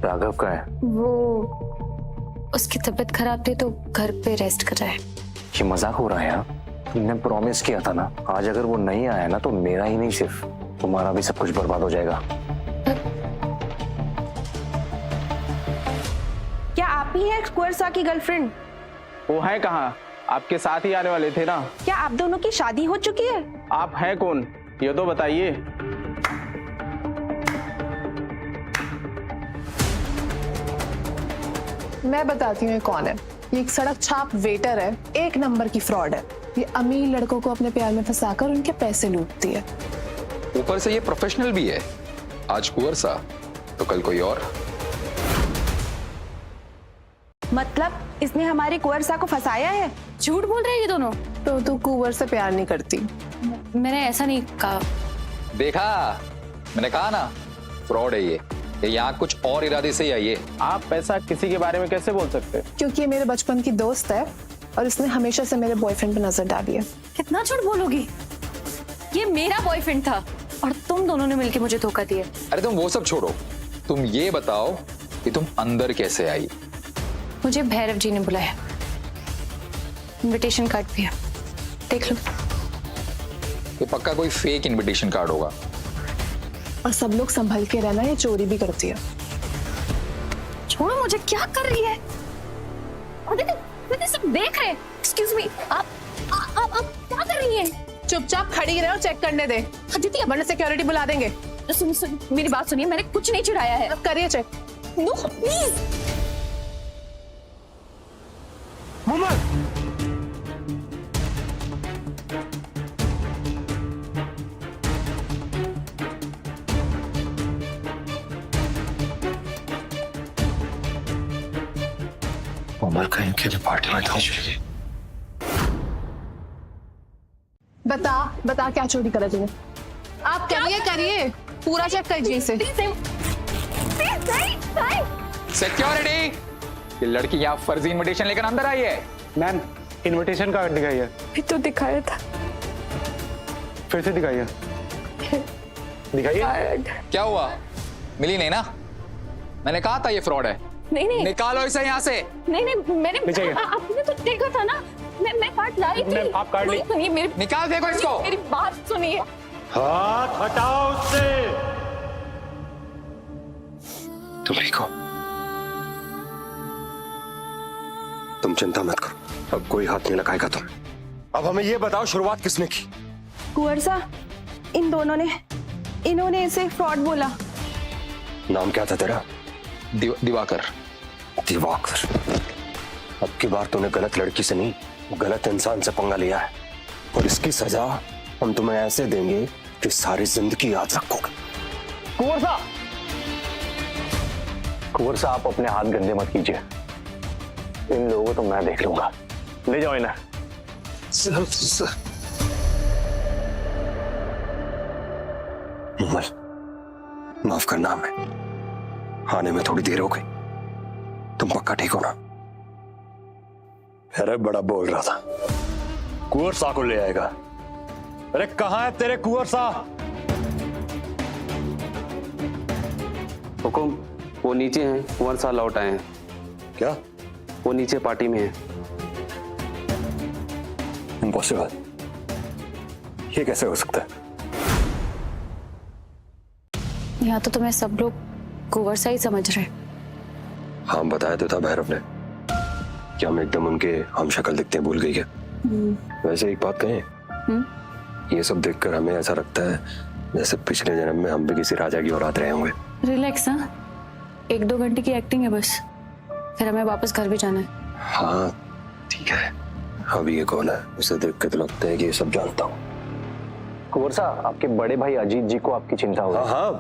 राघव का है? वो उसकी तबीयत खराब थी तो घर पे रेस्ट कर रहा है। ये मजाक हो रहा है यार। तुमने प्रॉमिस किया था ना, आज अगर वो नहीं आया ना तो मेरा ही नहीं सिर्फ तुम्हारा भी सब कुछ बर्बाद हो जाएगा। क्या आप ही हैं कुंवर साहब की गर्लफ्रेंड? वो है कहाँ? आपके साथ ही आने वाले थे ना। क्या आप दोनों की शादी हो चुकी है? आप हैं कौन ये तो बताइए। मैं बताती हूँ ये कौन है। ये एक सड़क छाप वेटर है, एक नंबर की फ्रॉड है। ये अमीर लड़कों को अपने प्यार में फंसाकर उनके पैसे लूटती है। ऊपर से ये प्रोफेशनल भी है। आज कुंवर सा तो कल कोई और। मतलब इसने हमारे कुंवर साहब को फंसाया है? झूठ बोल रहे हैं ये दोनों। तो तू कुंवर से प्यार नहीं करती? मैंने ऐसा नहीं कहा। देखा, मैंने कहा ना फ्रॉड है ये यहाँ कुछ और इरादे से ही आई है। आप ऐसा किसी के बारे में कैसे बोल सकते हैं? क्योंकि ये मेरे बचपन की दोस्त है और इसने हमेशा से मेरे बॉयफ्रेंड पे नजर डाली है। कितना झूठ बोलोगी? ये मेरा बॉयफ्रेंड था और तुम दोनों ने मिलकर मुझे धोखा दिया। अरे तुम वो सब छोड़ो, तुम ये बताओ कि तुम अंदर कैसे आई? मुझे भैरव जी ने बुलाया, इनविटेशन कार्ड भी है, देख लो। ये पक्का कोई फेक इनविटेशन कार्ड होगा। और सब लोग संभल के रहना, ये चोरी भी करती है। छोड़ो मुझे, क्या कर रही है? सब देख रहे हैं। एक्सक्यूज मी, आप क्या कर रही हैं? चुपचाप खड़ी रहो, चेक करने दे। अदिति, वरना सिक्योरिटी बुला देंगे। सुन मेरी बात सुनिए, मैंने कुछ नहीं चुराया है। अब करिए चेक। No please. कोमल कहीं के लिए पार्टी में था। बता क्या चोरी करा तूने? आप करिए पूरा चेक करिए इसे। सिक्योरिटी, ये लड़की यहाँ फर्जी इनविटेशन लेकर अंदर आई है। मैम इनविटेशन कार्ड दिखाइए। भी तो दिखाया था। फिर से दिखाइए। दिखाइए। क्या हुआ? मिली नहीं ना? मैंने कहा था ये फ्रॉड है। नहीं निकालो इसे यहाँ से। नहीं मैंने आपने तो देखा था ना, मैं कार्ड लाई थी। आप कार्ड ली। सुनिए मेरी, निकाल देखो इसको। मेरी बात सुनिए। हाथ हटाओ उससे। तुम्ही को तुम चिंता मत करो, अब कोई हाथ नहीं लगाएगा तुम। अब हमें ये बताओ शुरुआत किसने की? कुंवर साहब, इन दोनों ने, इन्होंने इसे फ्रॉड बोला। नाम क्या था तेरा? दिवाकर। दिवाकर, अब की बार तूने गलत लड़की से नहीं, गलत इंसान से पंगा लिया है और इसकी सजा हम तुम्हें ऐसे देंगे कि सारी जिंदगी याद रखोगे। कुंवर साहब, आप अपने हाथ गंदे मत कीजिए। इन लोगों को तो मैं देख लूंगा। ले जाओ इन्हें। मुमल, माफ करना हमें, आने में थोड़ी देर हो गई। तुम पक्का ठीक हो ना? अरे बड़ा बोल रहा था, कुंवर साहब को ले आएगा। अरे कहाँ है तेरे कुंवर साहब? हुकुम, वो नीचे हैं। कुंवर साहब लौट आए हैं। क्या? वो नीचे पार्टी में है। इम्पॉसिबल, ये कैसे हो सकता है? यहाँ तो तुम्हें सब लोग कुंवर सा ही समझ रहे। हाँ, बताया तो था भैरव ने कि हम एकदम उनके हम शक्ल दिखते भूल गई क्या? वैसे एक बात कहें, ये सब देखकर हमें ऐसा लगता है जैसे पिछले जन्म में हम भी किसी राजा की औलाद रहे होंगे। रिलैक्स ना, 1-2 घंटे की एक्टिंग है बस, फिर हमें वापस घर भी जाना है। हाँ ठीक है। अभी ये कौन है? उसे देख के तो लगता है कि ये सब जानता हूँ। कुंवर साहब, आपके बड़े भाई अजीत जी को आपकी चिंता हो। हाँ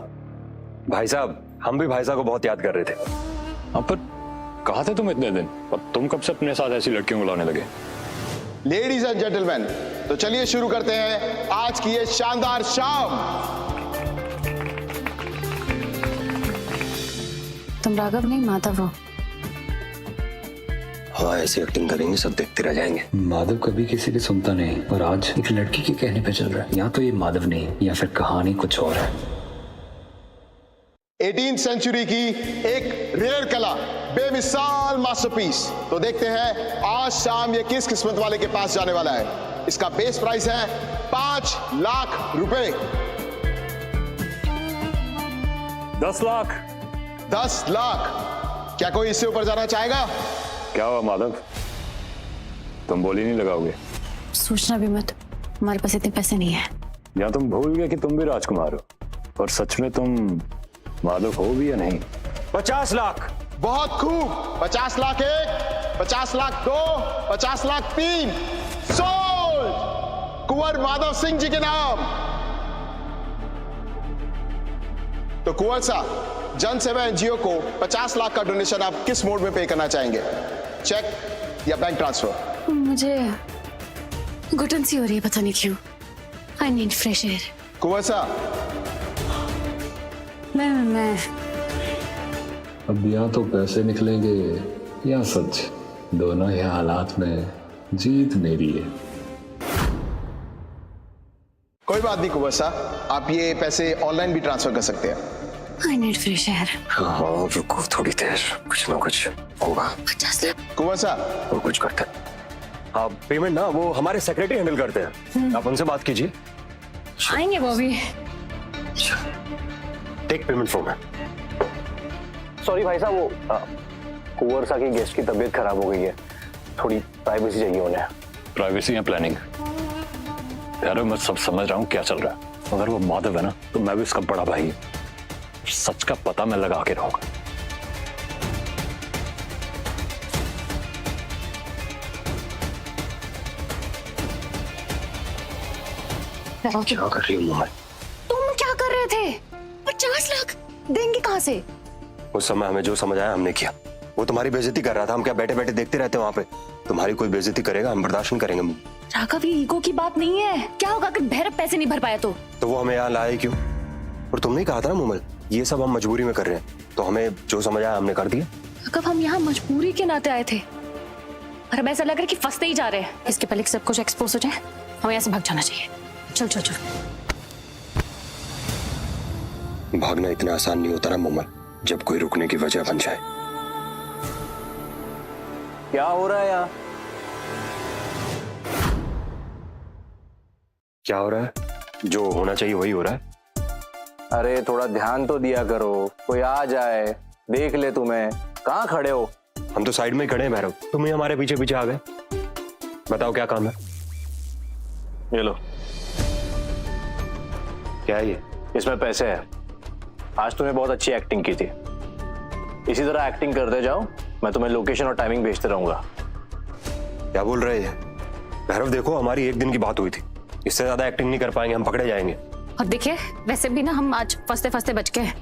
भाई साहब, हम भी भाई साहब को बहुत याद कर रहे थे। हाँ, पर कहाँ थे तुम इतने दिन और तुम कब से अपने साथ ऐसी लड़कियों को लाने लगे? लेडीज एंड जेंटलमैन, तो चलिए शुरू करते हैं आज की ये शानदार शाम। तुम राघव नहीं माधव हो। हाँ, ऐसी एक्टिंग करेंगे सब देखते रह जाएंगे। माधव कभी किसी की सुनता नहीं और आज एक लड़की के कहने पे चल रहा है। या तो ये माधव नहीं या फिर कहानी कुछ और है। 18th सेंचुरी की एक रेयर कला, बेमिसाल मास्टरपीस। तो देखते हैं आज शाम ये किस किस्मत वाले के पास जाने वाला है। इसका बेस प्राइस है 5 लाख रुपए। 10 लाख। 10 लाख। क्या कोई इससे ऊपर जाना चाहेगा? क्या हुआ माधव, तुम बोली नहीं लगाओगे? सोचना भी मत, हमारे पास इतने पैसे नहीं है। या तुम भूल गए कि तुम भी राजकुमार हो और सच में तुम माधव हो भी या नहीं? 50 लाख। बहुत खूब। 50 लाख 1, 50 लाख 2, 50 लाख 3। सोल्ड कुंवर माधव सिंह जी के नाम। तो कुंवर साहब, जन सेवा एनजीओ को 50 लाख का डोनेशन आप किस मोड में पे करना चाहेंगे? चेक या बैंक ट्रांसफर? मुझे घुटन सी हो रही है, पता नहीं क्यों। I need fresh air. Kunwar Sahab, मैं अब या तो पैसे निकलेंगे या सच। दोनों ही हालात में जीत मेरी है। कोई बात नहीं कुंवर साहब, आप ये पैसे ऑनलाइन भी ट्रांसफर कर सकते हैं। आई नीड फ्रेश एयर। हाँ, रुको थोड़ी देर, कुछ ना कुछ होगा। 50 लाख। कुंवर साहब, वो कुछ करते हैं। हाँ, पेमेंट ना वो हमारे सेक्रेटरी हैंडल करते हैं, आप उनसे बात कीजिए। आएंगे वो भी। टेक पेमेंट फ्रॉम है। सॉरी भाई साहब, वो कुंवर सा की गेस्ट की तबीयत खराब हो गई है, थोड़ी प्राइवेसी चाहिए उन्हें। प्राइवेसी या प्लानिंग? यार मैं सब समझ रहा हूँ क्या चल रहा है। अगर वो माधव है ना तो मैं भी उसका बड़ा भाई हूँ। सच का पता मैं लगा के रहूंगा। क्या कर रही हूँ? तुम क्या कर रहे थे? 50 लाख देंगे कहाँ से? उस समय हमें जो समझ आया हमने किया। वो तुम्हारी बेइज्जती कर रहा था, हम क्या बैठे बैठे देखते रहते वहां पे? तुम्हारी कोई बेइज्जती करेगा, हम बर्दाश्त नहीं करेंगे। राघव, ये ईगो की बात नहीं है। क्या होगा अगर भैरव पैसे नहीं भर पाया तो वो हमें यहाँ लाए क्यों? और तुमने ही कहा था ना मुमल, ये सब हम मजबूरी में कर रहे हैं, तो हमें जो समझ आया हमने कर दिया। राघव, हम यहाँ मजबूरी के नाते आए थे और अब ऐसा लग रहा है कि फंसते ही जा रहे हैं। इसके पहले सब कुछ एक्सपोज हो जाए, हमें यहाँ से भाग जाना चाहिए। चल चल चल। भागना इतना आसान नहीं होता ना मुमल, जब कोई रुकने की वजह बन जाए। क्या हो रहा है यहाँ? क्या हो रहा है? जो होना चाहिए वही हो रहा है। अरे थोड़ा ध्यान तो दिया करो, कोई आ जाए देख ले तुम्हें। कहाँ खड़े हो? हम तो साइड में ही खड़े हैं भैरव, तुम ही हमारे पीछे पीछे आ गए। बताओ क्या काम है? ये लो। क्या है ये? इसमें पैसे हैं। आज तुमने बहुत अच्छी एक्टिंग की थी, इसी तरह एक्टिंग करते जाओ। मैं तुम्हें लोकेशन और टाइमिंग भेजते रहूंगा। क्या बोल रहे हैं भैरव? देखो हमारी एक दिन की बात हुई थी, इससे ज्यादा एक्टिंग नहीं कर पाएंगे, हम पकड़े जाएंगे। और देखिए, वैसे भी ना हम आज फंसते फंसते बच गए।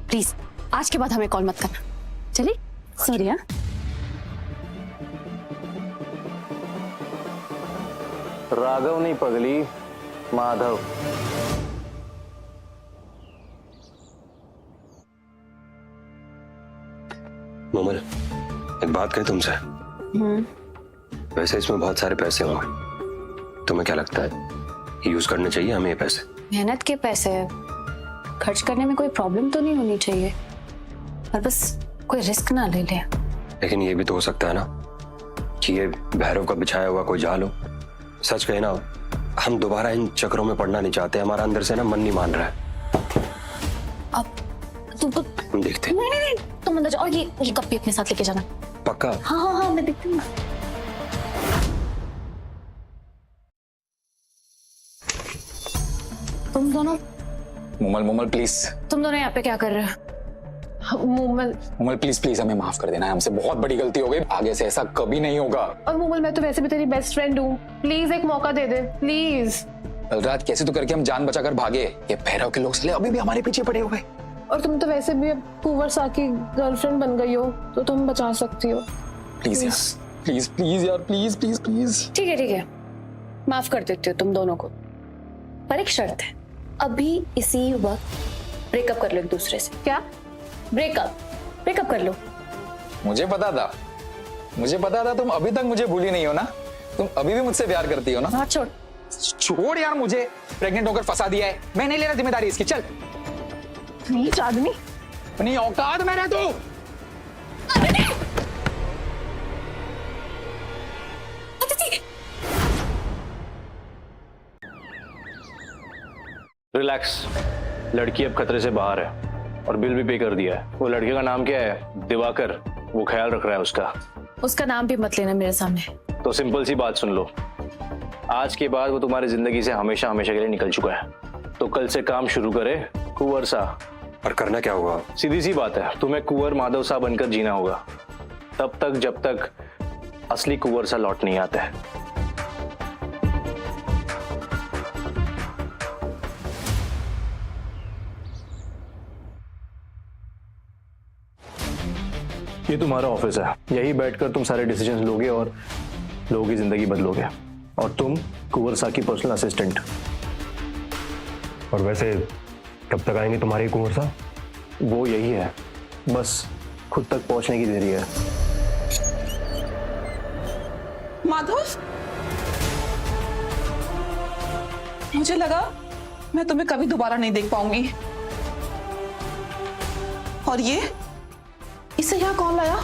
प्लीज आज के बाद हमें कॉल मत करना। चलिए, सॉरी। हाँ, राघव नहीं पगली, माधव। मोमल, एक बात कही तुमसे। वैसे इसमें बहुत सारे पैसे होंगे, तुम्हें क्या लगता है यूज करने चाहिए हमें ये पैसे? मेहनत के पैसे खर्च करने में कोई प्रॉब्लम तो नहीं होनी चाहिए, और बस कोई रिस्क ना ले ले। लेकिन ये भी तो हो सकता है ना कि ये भैरव का बिछाया हुआ कोई जाल हो। सच कहे ना, हम दोबारा इन चक्रों में पड़ना नहीं चाहते। हमारा अंदर से ना मन नहीं मान रहा है। अब तुमको हम देखते। नहीं, तुम अंदर जाओ और ये कप भी अपने साथ लेके जाना। पक्का? हाँ, मैं देखती हूँ। तुम दोनों मुमल प्लीज। तुम दोनों यहाँ पे क्या कर रहे हो? मुमल प्लीज हमें माफ कर देना है, हमसे बहुत बड़ी गलती हो गई, आगे से ऐसा कभी नहीं होगा। और मुमल, मैं तो वैसे भी तेरी बेस्ट फ्रेंड हूँ, प्लीज एक मौका दे दे प्लीज। बलराज, कैसे तो करके हम जान बचाकर भागे, ये भैरव के लोग साले अभी भी हमारे पीछे पड़े हुए। और तुम तो वैसे भी कुंवर सा की गर्लफ्रेंड बन गई हो, तो तुम बचा सकती हो। प्लीज प्लीज प्लीज यार, प्लीज प्लीज प्लीज। ठीक है, माफ कर देती हूँ तुम दोनों को, पर एक शर्त है, अभी इसी वक्त ब्रेकअप कर लो एक दूसरे से। क्या? ब्रेकअप कर लो। मुझे पता था तुम अभी तक मुझे भूली नहीं हो ना, तुम अभी भी मुझसे प्यार करती हो ना। हाँ छोड़ यार, मुझे प्रेग्नेंट होकर फंसा दिया है, मैं नहीं ले रहा जिम्मेदारी इसकी। चल। नीच आदमी। अपनी औकात में रह तू। रिलैक्स, लड़की अब खतरे से बाहर है और बिल भी पे कर दिया है। वो लड़के का नाम क्या है? दिवाकर। वो ख्याल रख रहा है उसका नाम भी मत लेना मेरे सामने। तो सिंपल सी बात सुन लो, आज के बाद वो तुम्हारी जिंदगी से हमेशा हमेशा के लिए निकल चुका है, तो कल से काम शुरू करे कुंवर सा। और करना क्या होगा? सीधी सी बात है, तुम्हें कुंवर माधव सा बनकर जीना होगा, तब तक जब तक असली कुंवर सा लौट नहीं आता है। ये तुम्हारा ऑफिस है, यही बैठकर तुम सारे डिसीजंस लोगे और लोगों की जिंदगी बदलोगे। और तुम कुंवर सा की पर्सनल असिस्टेंट। और वैसे कब तक आएंगे तुम्हारे कुंवर सा? वो यही है, बस खुद तक पहुंचने की देरी है। माधव, मुझे लगा मैं तुम्हें कभी दोबारा नहीं देख पाऊंगी। और ये इसे यहाँ कौन लाया?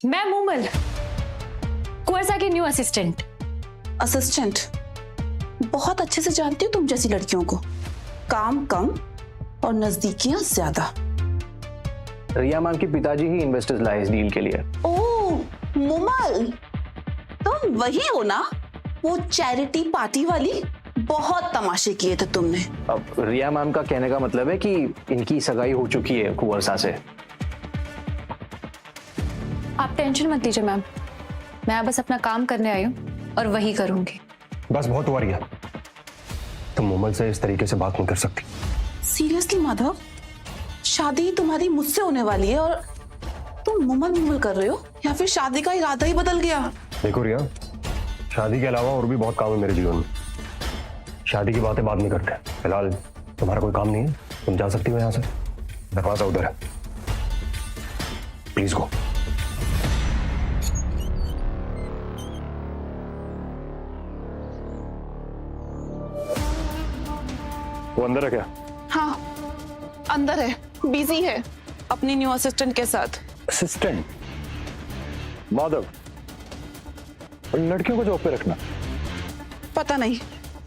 मैं मूमल, कुंवर सा की न्यू असिस्टेंट। असिस्टेंट? बहुत अच्छे से जानती हूँ तुम जैसी लड़कियों को, काम कम और नजदीकियां ज्यादा। रिया मैम के पिताजी ही इन्वेस्टर्स लाए इस डील के लिए। ओह मूमल, तुम वही हो ना, वो चैरिटी पार्टी वाली? बहुत तमाशे किए थे तुमने। अब रिया मैम का कहने का मतलब है कि इनकी सगाई हो चुकी है कुंवर सा से। आप टेंशन मत लीजिए मैम, मैं बस अपना काम करने आई हूँ और वही करूंगी। बस बहुत हुआ रिया, तुम मोमल से इस तरीके से बात नहीं कर सकती। सीरियसली माधव, शादी तुम्हारी मुझसे होने वाली है और तुम मुमल कर रहे हो, या फिर शादी का इरादा ही बदल गया? देखो रिया, शादी के अलावा और भी बहुत काम है मेरे जीवन में, शादी की बातें बाद में करते हैं। फिलहाल तुम्हारा कोई काम नहीं है, तुम जा सकती हो यहाँ से, दरवाजा उधर है, प्लीज गो। वो अंदर है क्या? हाँ अंदर है, बिजी है अपनी न्यू असिस्टेंट के साथ। असिस्टेंट? माधव, और लड़कियों को जॉब पे रखना? पता नहीं,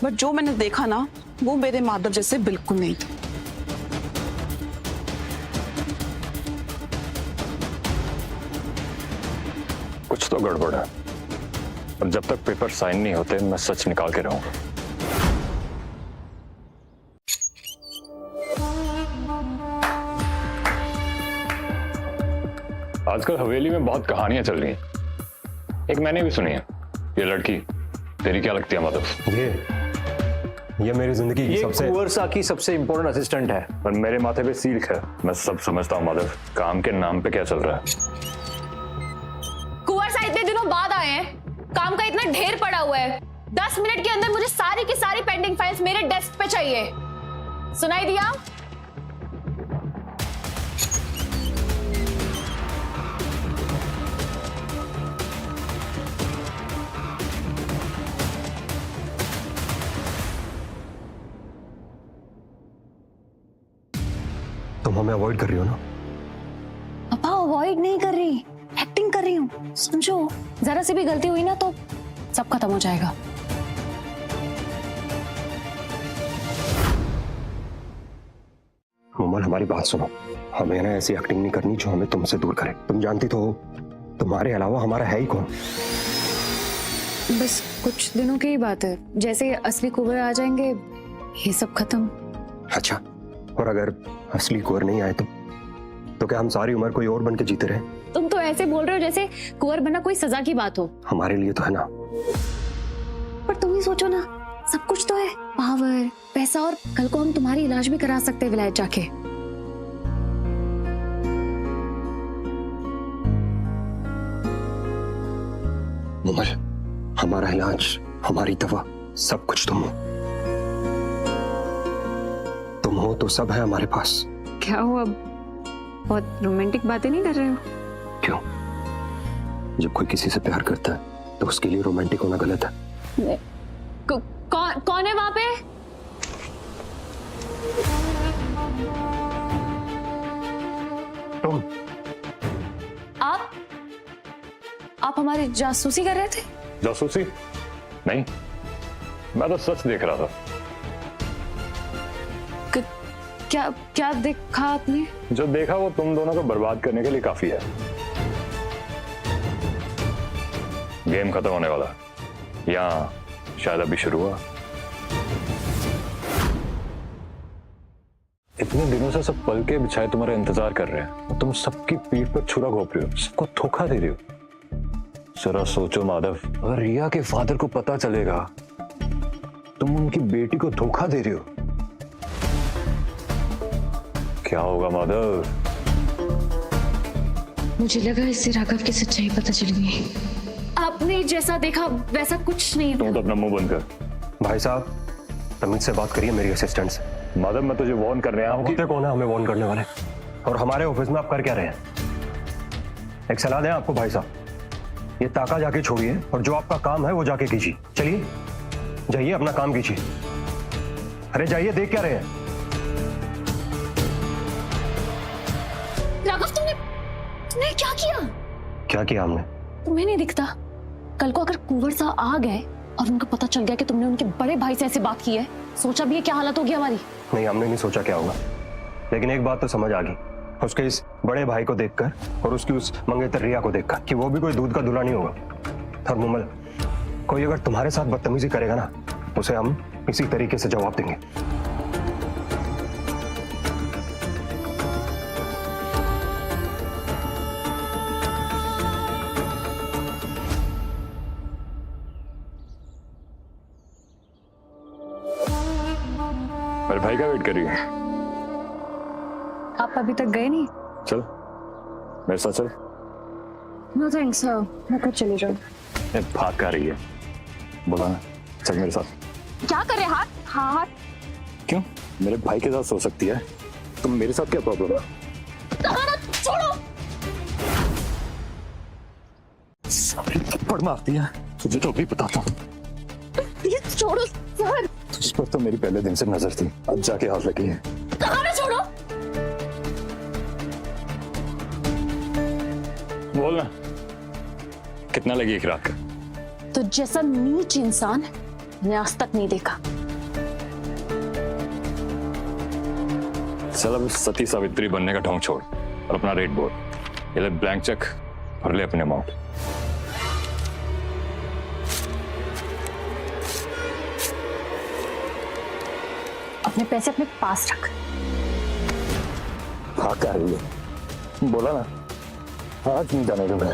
बट जो मैंने देखा ना, वो मेरे माधव जैसे बिल्कुल नहीं थे। कुछ तो गड़बड़ है, और जब तक पेपर साइन नहीं होते मैं सच निकाल के रहूंगा। आजकल हवेली में बहुत कहानियां चल रही हैं, एक मैंने भी सुनी है। ये लड़की तेरी क्या लगती है माधव? ये मेरी जिंदगी की सबसे कुंवर सा की सबसे इंपॉर्टेंट असिस्टेंट है। पर मेरे माथे पे सील्क है, मैं सब समझता हूँ माधव। काम के नाम पे क्या चल रहा है? कुंवर सा इतने दिनों बाद आए हैं, काम का इतना ढेर पड़ा हुआ है, 10 मिनट के अंदर मुझे सारी की सारी पेंडिंग फाइल्स मेरे डेस्क पे चाहिए। सुनाई दिया? तुम हमें अवॉइड कर रही हो ना? पापा अवॉइड नहीं कर रही, एक्टिंग कर रही हूँ, समझो। जरा सी भी गलती हुई ना तो सब खत्म हो जाएगा। मोमल हमारी बात सुनो, हमें ना ऐसी एक्टिंग नहीं करनी जो हमें तुमसे दूर करे। तुम जानती तो हो, तुम्हारे अलावा हमारा है ही कौन? बस कुछ दिनों की ही बात है, जैसे असली कुंवर आ जाएंगे ये सब खत्म। अच्छा, और अगर असली कुंवर नहीं आए तो क्या हम सारी उम्र कोई और बन के जीते रहे? तुम तो ऐसे बोल रहे हो जैसे कुंवर बनना कोई सजा की बात हो। हमारे लिए तो है ना। पर तुम ही सोचो ना, सब कुछ तो है, पावर, पैसा, और कल को हम तुम्हारी इलाज भी करा सकते हैं विलायत जाके। मुमल, हमारा इलाज, हमारी दवा, सब कुछ तुम हो तो सब है हमारे पास। क्या हुआ, बहुत रोमांटिक बातें नहीं कर रहे हो? क्यों? जब कोई किसी से प्यार करता है तो उसके लिए रोमांटिक होना गलत है। कौन है वहां पे? तुम। आप हमारी जासूसी कर रहे थे? जासूसी नहीं, मैं तो सच देख रहा था। क्या देखा आपने? जो देखा वो तुम दोनों को बर्बाद करने के लिए काफी है। गेम खत्म होने वाला, या शायद अभी शुरू हुआ। इतने दिनों से सब पल के बिछाए तुम्हारा इंतजार कर रहे हैं, तुम सबकी पीठ पर छुरा घोंप रहे हो, सबको धोखा दे रहे हो। जरा सोचो माधव, अगर रिया के फादर को पता चलेगा तुम उनकी बेटी को धोखा दे रहे हो, क्या होगा माधव? मुझे लगा इससे राघव की सच्चाई पता चल गई। आपने जैसा देखा वैसा कुछ नहीं। तुम तो अपना मुंह बंद कर। भाई साहब, तमीज से बात करिए मेरी असिस्टेंट से। माधव, मैं तुझे वार्न कर रहा हूँ। कौन है हमें वार्न करने वाले? और हमारे ऑफिस में आप कर क्या रहे हैं? एक सलाह दें आपको भाई साहब, ये ताका जाके छोड़िए और जो आपका काम है वो जाके कीजिए। चलिए जाइए, अपना काम कीजिए। अरे जाइए, देख क्या रहे हैं? राघव, तुमने क्या किया? क्या किया हमने? तुम्हें नहीं दिखता? कल को अगर कुंवर साहब आ गए और उनको पता चल गया कि तुमने उनके बड़े भाई से ऐसे बात की है, सोचा भी है क्या हालत होगी हमारी? नहीं, हमने नहीं सोचा क्या होगा, लेकिन एक बात तो समझ आ गई, उसके इस बड़े भाई को देखकर और उसकी उस मंगेतर रिया को देखकर कि वो भी कोई दूध का दूल्हा नहीं होगा। और मुमल, कोई अगर तुम्हारे साथ बदतमीजी करेगा ना, उसे हम इसी तरीके से जवाब देंगे। मेरे भाई का वेट कर रही है। आप अभी तक गए नहीं? चल मेरे साथ चल। नो थैंक्स, मैं खुद चली जाऊँ। भाग कर रही है, बोला ना, चल मेरे साथ। क्या कर रहे? हाथ क्यों? मेरे भाई के साथ सो सकती है, तुम मेरे साथ क्या प्रॉब्लम है? छोड़ो। सारी थप्पड़ मारती है, तुझे तो अभी बताता हूँ। छोड़ो सर। तुझ पर तो मेरी पहले दिन से नजर थी, अब जाके हाथ लगी है। छोड़ो। बोलना, कितना लगी एक रात का? तो जैसा नीच इंसान मैंने आज तक नहीं देखा। चल अब सती सावित्री बनने का ढोंग छोड़ और अपना रेट बोल। ये ले ब्लैंक चेक और ले अपने अमाउंट। अपने पैसे अपने पास रख। हाँ क्या रही है? बोला ना, आज नहीं जाने दूंगा,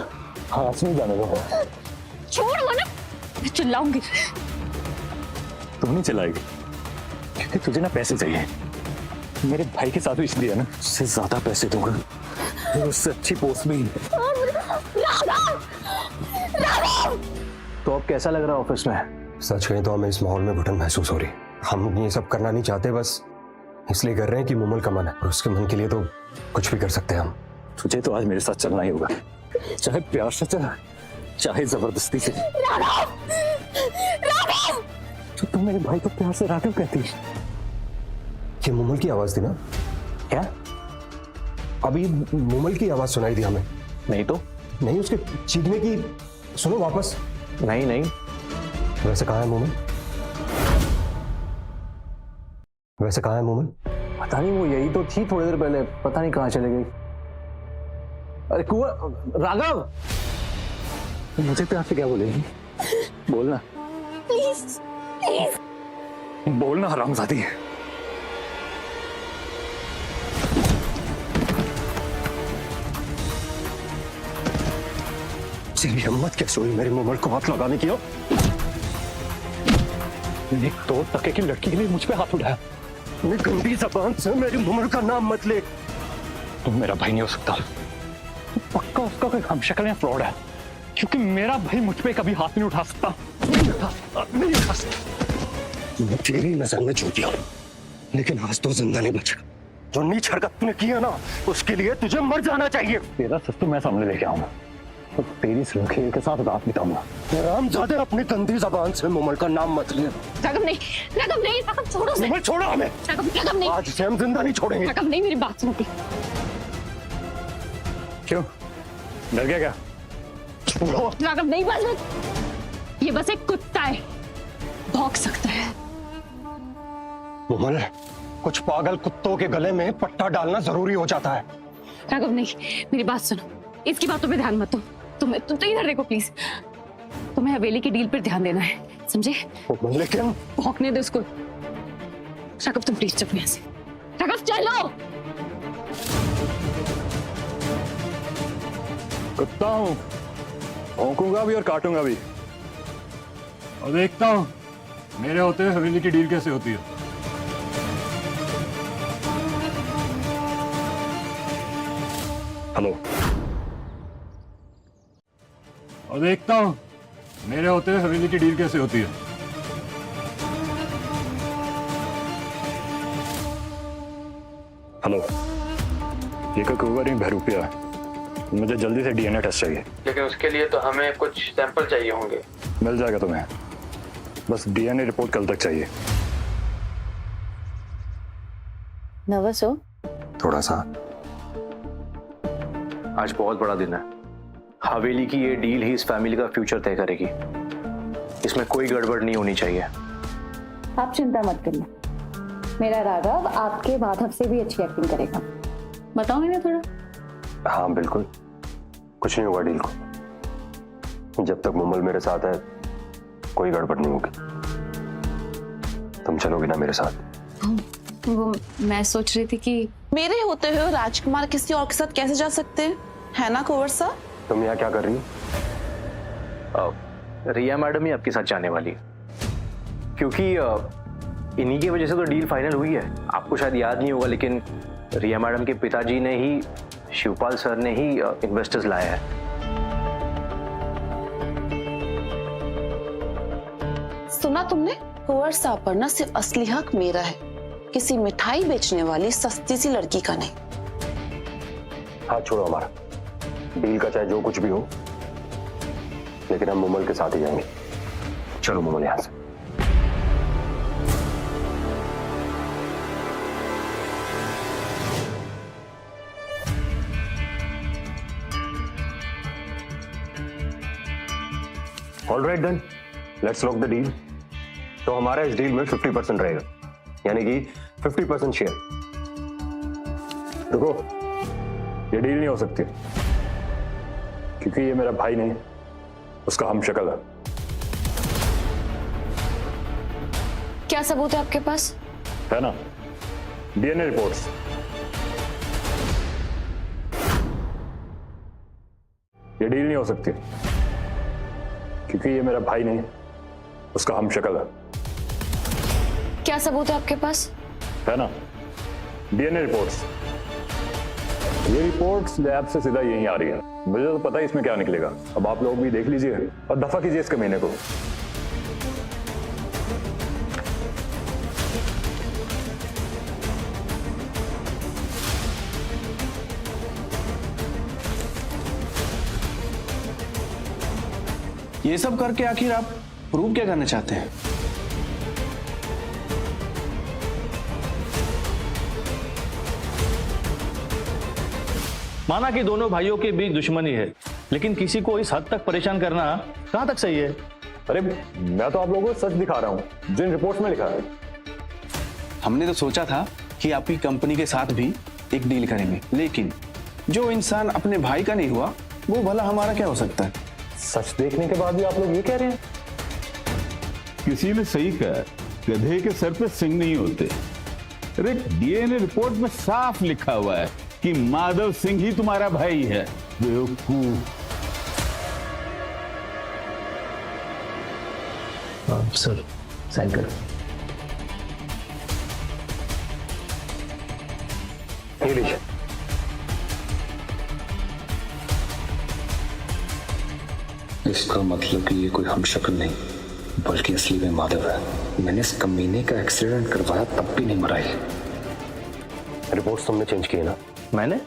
आज नहीं जाने दूंगा। छोड़ वरना मैं चिल्लाऊंगी। तुम नहीं चिल्लाएगी क्योंकि तुझे ना पैसे चाहिए। मेरे भाई के साथ भी इसलिए ना, उससे ज्यादा पैसे दूंगा, उससे अच्छी पोस्ट भी। तो अब कैसा लग रहा है ऑफिस में? सच कहें तो हमें इस माहौल में घुटन महसूस हो रही। हम ये सब करना नहीं चाहते, बस इसलिए कर रहे हैं कि मुमल का मन है और उसके मन के लिए तो कुछ भी कर सकते हैं हम। तुझे तो आज मेरे साथ चलना ही होगा, चाहे प्यार से चला चाहे जबरदस्ती से। तो तुम मेरे भाई को प्यार से राघव कहती है? ये मुमल की आवाज थी ना? क्या? अभी मुमल की आवाज सुनाई दी हमें। नहीं तो? नहीं, उसके चीखने की। सुनो वापस। नहीं नहीं। वैसे कहाँ है मुमल? वैसे कहाँ है मुमल? पता नहीं, वो यही तो थी थोड़ी देर पहले, पता नहीं कहाँ चले गई। अरे कुंवर, राघव, मुझे प्यार से क्या बोलेगी? बोलना प्लीज प्लीज बोलना हरामजादी। तेरी हिम्मत कैसे हुई मेरे मुमल को हाथ लगाने की? एक तो टके की लड़की के लिए मुझ पे हाथ उठाया। मैं गंदी जबान से मेरी मुमल का नाम मत ले। तुम मेरा भाई नहीं हो सकता, तो पक्का उसका कोई हमशक्ल या फ्रॉड है, क्योंकि मेरा भाई मुझ पे कभी हाथ नहीं उठा सकता, नहीं उठा सकता, नहीं उठा सकता। मैं तेरी नजर में चूतिया हूं, लेकिन आज तो जिंदा नहीं बचेगा। जो नीच हरकत तूने की है ना, उसके लिए तुझे मर जाना चाहिए। तेरा सच तो मैं सामने लेके आऊंगा, तो तेरी श्रृंखला के साथ रात बिताऊंगा। रामजादे, अपनी गंदी जबान से मुमल का नाम मत ले। राघव नहीं, राघव नहीं, राघव छोड़ो उसे। मुमल छोड़ो हमें। राघव नहीं, आज से हम जिंदा नहीं छोड़ेंगे। राघव नहीं, मेरी बात सुनो। क्यों, डर गया क्या? राघव नहीं, बस ये बस एक कुत्ता है, भौंक सकता है। मुमल, कुछ पागल कुत्तों के गले में पट्टा डालना जरूरी हो जाता है। राघव नहीं, मेरी बात सुनो, इसकी बातों पे ध्यान मत दो। तुम तो इधर देखो प्लीज। तुम्हें हवेली की डील पर ध्यान देना है, समझे? लेकिन भौंकने दो उसको। राघव तुम प्लीज चुप यहाँ से। राघव चलो। कुत्ता हूं, भौंकूंगा भी और काटूंगा भी, और देखता हूं मेरे होते हुए हवेली की डील कैसे होती है। हेलो। और देखता हूं मेरे होते हुए हवेली की डील कैसे होती है। हेलो। ये कोई कुंवर बहरूपिया है, मुझे जल्दी से डीएनए टेस्ट चाहिए। लेकिन उसके लिए तो हमें कुछ सैंपल चाहिए होंगे। मिल जाएगा तुम्हें, बस डीएनए रिपोर्ट कल तक चाहिए। नर्वस हो? थोड़ा सा। आज बहुत बड़ा दिन है। हवेली की ये डील ही इस फैमिली का फ्यूचर तय करेगी। इसमें कोई गड़बड़ नहीं होनी चाहिए। आप चिंता मत करिए, मेरा राघव आपके माधव से भी अच्छी एक्टिंग करेगा। बताओ इन्हें थोड़ा। हाँ बिल्कुल, कुछ नहीं होगा डील को। जब तक मुमल मेरे साथ है कोई गड़बड़ नहीं होगी। तुम चलोगे ना मेरे साथ? वो मैं सोच रही थी कि मेरे होते हुए राजकुमार किसी और के साथ कैसे जा सकते हैं, है ना कुंवर साहब? तुम यहाँ क्या कर रही हो? रिया मैडम ही आपके साथ जाने वाली है, क्योंकि इन्हीं की वजह से तो डील फाइनल हुई है। आपको शायद याद नहीं होगा, लेकिन रिया मैडम के पिताजी ने ही, शिवपाल सर ने ही इन्वेस्टर्स लाया है। सुना तुमने? कुंवर साहब पर ना सिर्फ असली हक मेरा है, किसी मिठाई बेचने वाली सस्ती सी लड़की का नहीं। हाथ छोड़ो हमारा। डील का चाहे जो कुछ भी हो, लेकिन हम मुमल के साथ ही जाएंगे। चलो मुमल यहां से। All right then, let's lock the deal. तो हमारा इस डील में 50% रहेगा, यानी कि 50% शेयर। देखो, ये डील नहीं हो सकती, क्योंकि ये मेरा भाई नहीं, उसका हमशक्ल है। क्या सबूत है आपके पास? है ना, डीएनए रिपोर्ट्स। ये डील नहीं हो सकती, क्योंकि ये मेरा भाई नहीं, उसका हमशक्ल है। क्या सबूत है आपके पास? है ना, डीएनए रिपोर्ट्स। ये रिपोर्ट्स लैब से सीधा यहीं आ रही है। मुझे तो पता है इसमें क्या निकलेगा। अब आप लोग भी देख लीजिए और दफा कीजिए इस कमीने को। ये सब करके आखिर आप प्रूव क्या करना चाहते हैं? माना कि दोनों भाइयों के बीच दुश्मनी है, लेकिन किसी को इस हद तक परेशान करना कहां तक सही है? अरे मैं तो आप लोगों को सच दिखा रहा हूं, जिन रिपोर्ट्स में लिखा है। हमने तो सोचा था कि आपकी कंपनी के साथ भी एक डील करेंगे, लेकिन जो इंसान अपने भाई का नहीं हुआ, वो भला हमारा क्या हो सकता है? सच देखने के बाद भी आप लोग ये कह रहे हैं? किसी ने सही कहा, गधे के सर पे सिंग नहीं होते। अरे डीएनए रिपोर्ट में साफ लिखा हुआ है कि माधव सिंह ही तुम्हारा भाई है। बेवकूफ। सर साइन कर। ये लीजिए। इसका मतलब कि ये कोई हमशक्ल नहीं बल्कि असली में माधव है। मैंने इस कमीने का एक्सीडेंट करवाया तब भी नहीं मरा ये। रिपोर्ट्स तुमने चेंज किए ना? मैंने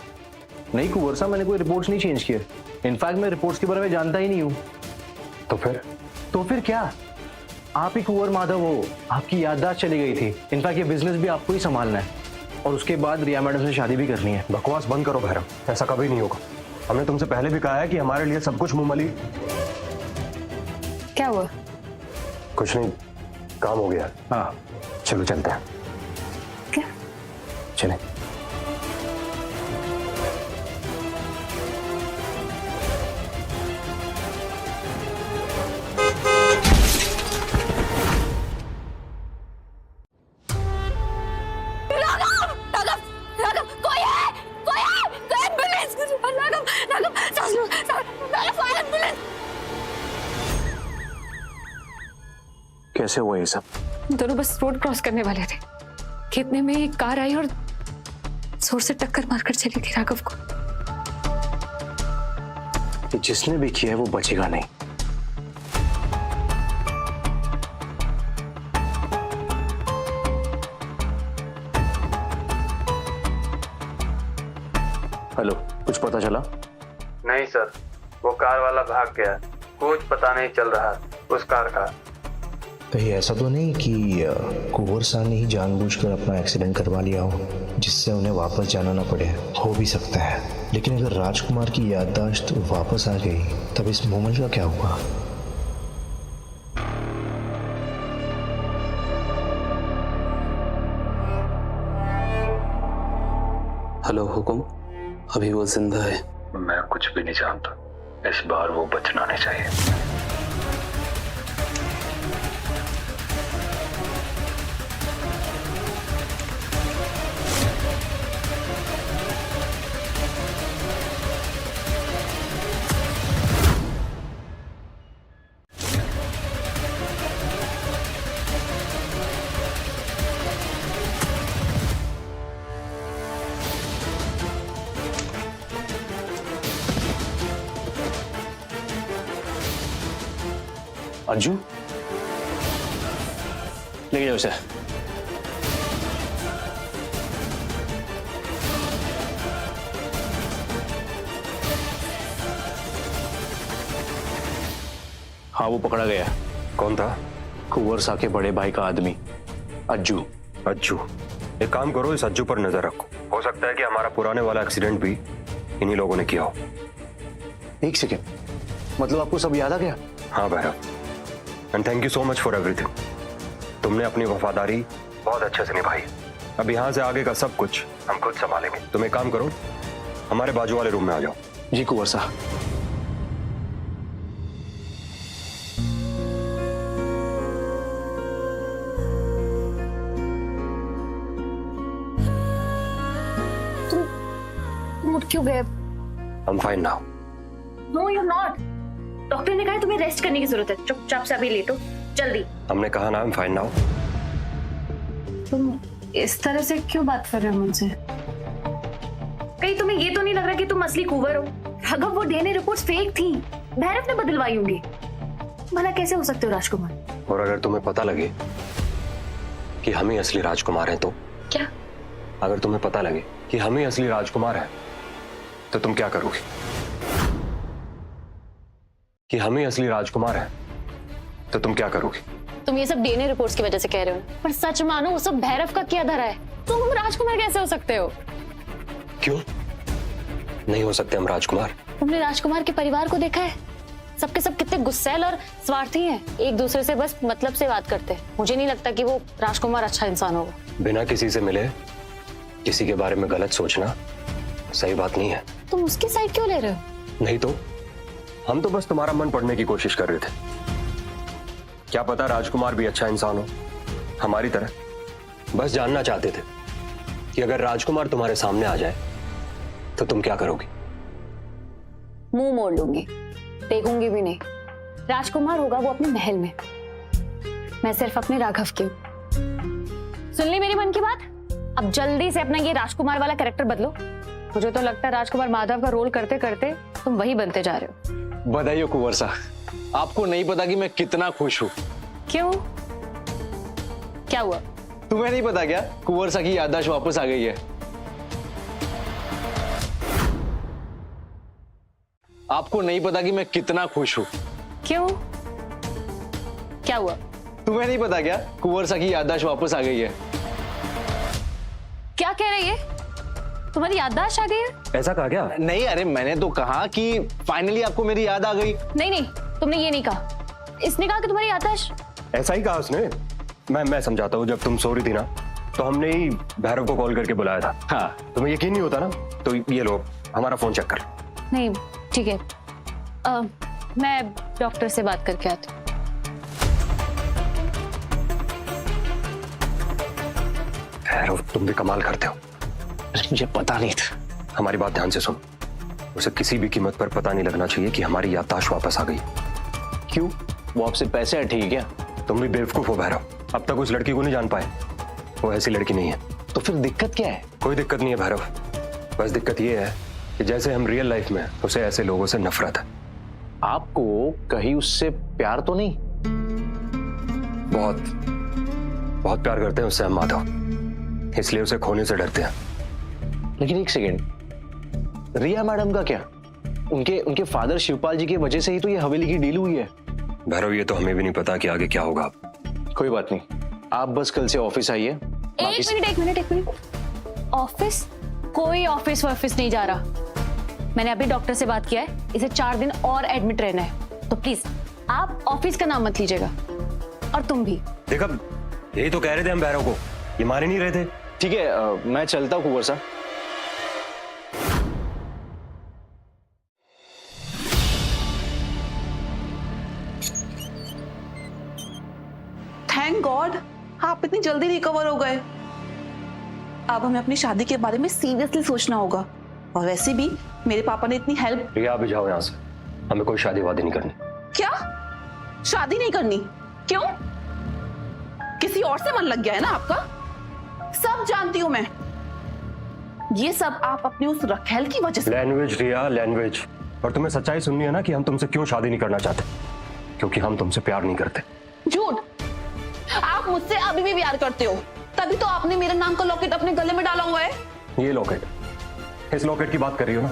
नहीं कुंवर साहब, मैंने कोई रिपोर्ट्स नहीं चेंज किए। इनफैक्ट मैं रिपोर्ट्स के बारे में जानता ही नहीं हूँ। तो फिर क्या आप ही कुंवर माधव हो? आपकी याददाश्त चली गई थी। इनफैक्ट ये बिजनेस भी आपको ही संभालना है और उसके बाद रिया मैडम से शादी भी करनी है। बकवास बंद करो भैरव, ऐसा कभी नहीं होगा। हमने तुमसे पहले भी कहा है कि हमारे लिए सब कुछ मुमली। क्या हुआ? कुछ नहीं, काम हो गया। हाँ चलो चलते हैं। क्या? चलें। कैसे हुआ ये सब? दोनों बस रोड क्रॉस करने वाले थे, इतने में एक कार आई और जोर से टक्कर मारकर चली गई राघव को। जिसने भी किया है वो बचेगा नहीं। हेलो, कुछ पता चला? नहीं सर, वो कार वाला भाग गया। कुछ पता नहीं चल रहा उस कार का। कहीं ऐसा तो नहीं कि कुंवर साहब ने ही जानबूझकर अपना एक्सीडेंट करवा लिया हो जिससे उन्हें वापस जाना ना पड़े? हो भी सकता है, लेकिन अगर राजकुमार की याददाश्त वापस आ गई तब इस मोमल का क्या हुआ? हेलो हुकुम, अभी वो जिंदा है? मैं कुछ भी नहीं जानता, इस बार वो बचना नहीं चाहिए। अंजू, लेके जाओ इसे। हाँ, वो पकड़ा गया। कौन था? कुंवर साहब के बड़े भाई का आदमी, अज्जू। अज्जू? एक काम करो, इस अज्जू पर नजर रखो। हो सकता है कि हमारा पुराने वाला एक्सीडेंट भी इन्हीं लोगों ने किया हो। एक सेकेंड, मतलब आपको सब याद आ गया? हाँ Bhairav, and thank you so much for everything. तुमने अपनी वफादारी बहुत अच्छे से निभाई। अब यहाँ से आगे का सब कुछ हम खुद संभालेंगे। तुम एक काम करो, हमारे बाजू वाले रूम में आ जाओ। जी कुंवर साहब। तुम उठ क्यों गए? I'm fine now. No, you're not. Doctor ने कहा तुम्हें रेस्ट करने की जरूरत है। चुपचाप से अभी लेटो, जल्दी। हमने कहा ना I'm fine now. तुम इस तरह से क्यों बात कर रहे हो मुझसे? कहीं तुम्हें ये तो नहीं लग रहा कि तुम असली कुंवर हो? राघव, वो डीएनए रिपोर्ट्स फेक थी, भैरव ने बदलवाई होंगी। भला कैसे हो सकते हो राजकुमार? और अगर तुम्हें पता लगे कि हम ही असली राजकुमार हैं तो? क्या? अगर तुम्हें पता लगे कि हम ही असली राजकुमार हैं तो तुम क्या करोगे? कि हम ही असली राजकुमार हैं तो तुम क्या करोगे? तुम ये सब डीएनए रिपोर्ट्स की वजह से कह रहे हो, पर सच मानो वो सब भैरव का किया धरा है। तुम राजकुमार कैसे हो सकते हो? क्यों नहीं हो सकते हम राजकुमार? तुमने राजकुमार के परिवार को देखा है? सबके सब कितने गुस्सैल और स्वार्थी हैं, एक दूसरे से बस मतलब से बात करते हैं। मुझे नहीं लगता कि वो राजकुमार अच्छा इंसान होगा। बिना किसी से मिले किसी के बारे में गलत सोचना सही बात नहीं है। तुम उसकी साइड क्यों ले रहे हो? नहीं तो हम तो बस तुम्हारा मन पढ़ने की कोशिश कर रहे थे। क्या पता राजकुमार भी अच्छा इंसान हो हमारी तरह। बस जानना चाहते थे कि अगर राजकुमार तुम्हारे सामने आ जाए तो तुम क्या करोगी? मुंह मोड़ लूंगी, देखूंगी भी नहीं। राजकुमार होगा वो अपने महल में, मैं सिर्फ अपने राघव की हूं। सुन ली मेरी मन की बात? अब जल्दी से अपना ये राजकुमार वाला कैरेक्टर बदलो। मुझे तो लगता है राजकुमार माधव का रोल करते करते तुम वही बनते जा रहे हो। बधाई हो कुंवर साहब। आपको नहीं पता कि मैं कितना खुश हूँ। क्यों? क्या हुआ? तुम्हें नहीं पता क्या? कुंवर सा की याददाश्त वापस आ गई है। आपको नहीं पता कि मैं कितना खुश हूँ। क्यों? क्या हुआ? तुम्हें नहीं पता क्या? कुंवर सा की याददाश्त वापस आ गई है। क्या कह रही है? तुम्हारी याददाश्त आ गई है? ऐसा कहा क्या? नहीं, अरे मैंने तो कहा कि फाइनली आपको मेरी याद आ गई। नहीं नहीं, तुमने ये नहीं कहा। इसने कहा कि तुम्हारी याददाश्त। ऐसा ही कहा उसने। मैं समझाता हूँ, जब तुम सो रही थी ना तो हमने ही भैरव को कॉल करके बुलाया था। हाँ, तुम्हें यकीन नहीं होता ना, तो ये लो हमारा फोन चेक कर। नहीं ठीक है, मैं डॉक्टर से बात करके आती हूँ। भैरव तुम भी कमाल करते हो। मुझे पता नहीं था। हमारी बात ध्यान से सुन। उसे किसी भी कीमत पर पता नहीं लगना चाहिए कि हमारी याददाश्त वापस आ गई। क्यों? वो आपसे पैसे हटी है क्या? तुम भी बेवकूफ हो भैरव, अब तक उस लड़की को नहीं जान पाए। वो ऐसी लड़की नहीं है। तो फिर दिक्कत क्या है? कोई दिक्कत नहीं है भैरव, बस दिक्कत ये है कि जैसे हम रियल लाइफ में, उसे ऐसे लोगों से नफरत है। आपको कहीं उससे प्यार तो नहीं? बहुत बहुत प्यार करते हैं उससे हम माधव, इसलिए उसे खोने से डरते हैं। लेकिन एक सेकेंड, रिया मैडम का क्या? उनके फादर शिवपाल जी की वजह से ही तो ये हवेली की डील हुई है। भैरव ये तो हमें भी नहीं पता कि आगे क्या होगा। कोई बात नहीं, आप बस कल से ऑफिस आइए। एक मिनट। ऑफिस? कोई ऑफिस वॉफिस नहीं जा रहा। मैंने अभी डॉक्टर से बात किया है, इसे 4 दिन और एडमिट रहना है। तो प्लीज आप ऑफिस का नाम मत लीजिएगा, और तुम भी। देखा, यही तो कह रहे थे हम भैरव को, ये मान ही नहीं रहे थे। ठीक है, मैं चलता हूँ कुंवर साहब। थैंक गॉड आप इतनी जल्दी रिकवर हो गए। अब हमें अपनी शादी के बारे में सीरियसली सोचना होगा। और वैसे भी मेरे पापा ने इतनी हेल्प। रिया अभी जाओ यहाँ से, हमें कोई शादी वादी नहीं करनी। क्या? शादी नहीं करनी? क्यों? किसी और से मन लग गया है ना आपका? सब जानती हूं मैं। ये सब आप अपनी उस रखेल की वजह से। लैंग्वेज रिया, लैंग्वेज। और तुम्हें सच्चाई सुननी है ना कि हम तुमसे क्यों शादी नहीं करना चाहते? क्योंकि हम तुमसे प्यार नहीं करते। झूठ। आप मुझसे अभी भी प्यार करते हो, तभी तो आपने मेरे नाम का लॉकेट अपने गले में डाला हुआ है। ये लॉकेट, इस लॉकेट की बात कर रही हो ना?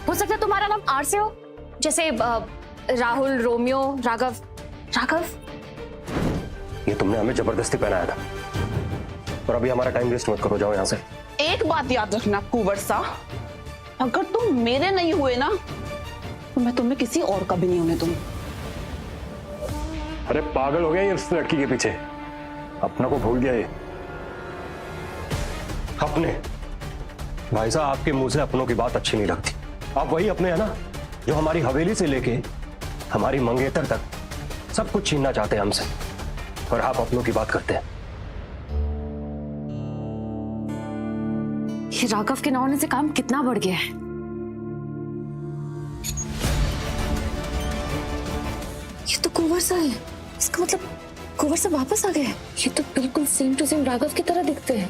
हो सकता है तुम्हारा नाम आर से हो, जैसे राहुल, रोमियो, राघव। राघव? ये तुमने हमें जबरदस्ती पहनाया था, और अभी हमारा टाइम वेस्ट मत करो, जाओ यहाँ से। एक बात याद रखना कुंवर सा, अगर तुम मेरे नहीं हुए ना तो मैं तुम्हें किसी और का भी नहीं होने दूंगी। अरे पागल हो गया ये उस लड़की के पीछे, अपना को भूल गया ये। अपने? भाई साहब आपके मुंह से अपनों की बात अच्छी नहीं लगती। आप वही अपने हैं ना जो हमारी हवेली से लेके हमारी मंगेतर तक सब कुछ छीनना चाहते हैं हमसे, और आप अपनों की बात करते हैं। ये राघव के ना होने से काम कितना बढ़ गया है। ये तो कुंवर सा है, इसका मतलब कुंवर सा वापस आ गया है। ये तो बिल्कुल सेम टू सेम राघव की तरह दिखते हैं।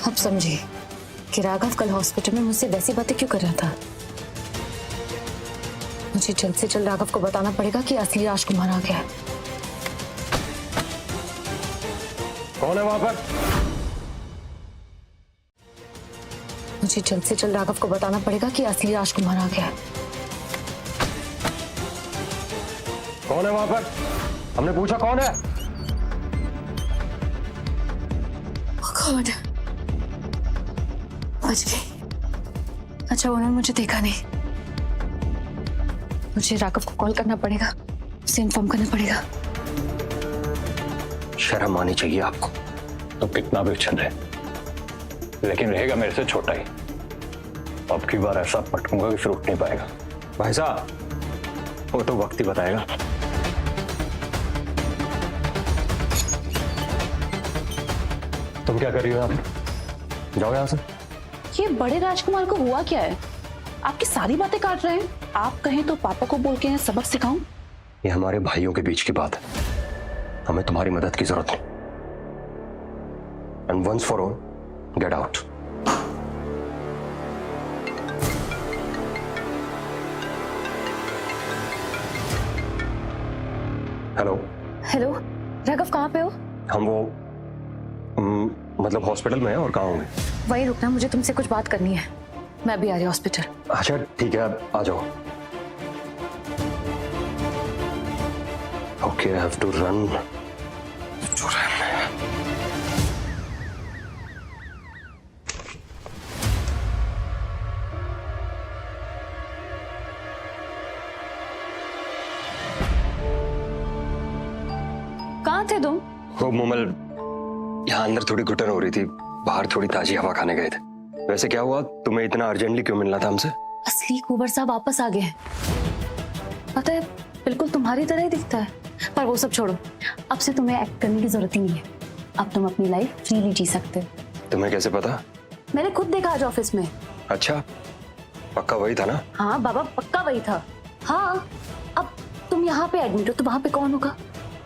अब समझे कि राघव कल हॉस्पिटल में मुझसे वैसी बातें क्यों कर रहा था। मुझे जल्द से जल्द राघव को बताना पड़ेगा कि असली राजकुमार आ गया है। कौन है वहां पर? मुझे जल्द से जल्द राघव को बताना पड़ेगा कि असली राजकुमार आ गया है। कौन है वहां पर? हमने पूछा कौन है? कौन? बच गई। अच्छा उन्होंने मुझे देखा नहीं। मुझे राघव को कॉल करना पड़ेगा, उसे इन्फॉर्म करना पड़ेगा। शर्म आनी चाहिए आपको। तो कितना भी अच्छा है, लेकिन रहेगा मेरे से छोटा ही। अब की बार ऐसा पटकूंगा कि फिर उठ नहीं पाएगा। भाई साहब वो तो वक्त ही बताएगा। तुम क्या कर रही हो? आप जाओ यहां से। ये बड़े राजकुमार को हुआ क्या है? आपकी सारी बातें काट रहे हैं। आप कहें तो पापा को बोल के इन्हें सबक सिखाऊं। ये हमारे भाइयों के बीच की बात है, हमें तुम्हारी मदद की जरूरत नहीं। And once for all get out. Hello. Hello Raghav, कहाँ पे हो? हम वो मतलब हॉस्पिटल में है। और कहाँ होंगे? वहीं रुकना, मुझे तुमसे कुछ बात करनी है। मैं भी आ रही हूँ हॉस्पिटल। अच्छा ठीक है, आ जाओ। Okay, I have to run. कहाँ थे तुम? वो मुमल, यहाँ अंदर थोड़ी घुटन हो रही थी, बाहर थोड़ी ताजी हवा खाने गए थे। वैसे क्या हुआ, तुम्हें इतना अर्जेंटली क्यों मिलना था हमसे? असली कुंवर साहब वापस आ गए हैं। पता है, बिल्कुल तुम्हारी तरह ही दिखता है। पर वो सब छोड़ो, अब से तुम्हें एक्ट करने की जरूरत ही नहीं है। अब तुम अपनी लाइफ फ्रीली जी सकते हो। तुम्हें कैसे पता? मैंने खुद देखा आज ऑफिस में। अच्छा, पक्का वही था ना? हाँ बाबा, पक्का वही था। हाँ, अब तुम यहाँ पे एडमिट हो तो वहां पे कौन होगा?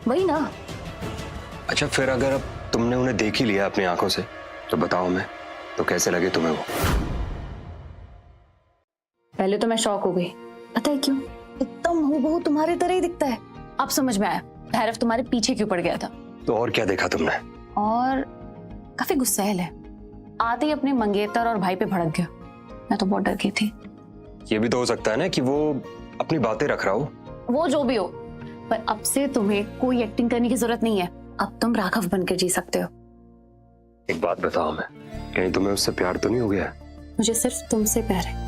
वही ना। अच्छा, फिर अगर अब तुमने उन्हें देख ही लिया अपनी आंखों से तो बताओ मैं, तो कैसे लगे तुम्हें वो? पहले तो मैं शॉक हो गई। पता है क्यों? एकदम हूबहू तुम्हारी तरह ही दिखता है। अब समझ में आया भैरव तुम्हारे पीछे क्यों पड़ गया था। तो और क्या देखा तुमने? और काफी गुस्सैल है, आते ही अपने मंगेतर और भाई पे भड़क गया। मैं तो बहुत डर गई थी। ये भी तो हो सकता है ना कि वो अपनी बातें रख रहा हो। वो जो भी हो, पर अब से तुम्हें कोई एक्टिंग करने की जरूरत नहीं है। अब तुम राघव बनकर जी सकते हो। एक बात बताओ, मैं कहीं तुम्हें उससे प्यार तो नहीं हो गया? मुझे सिर्फ तुमसे प्यार है।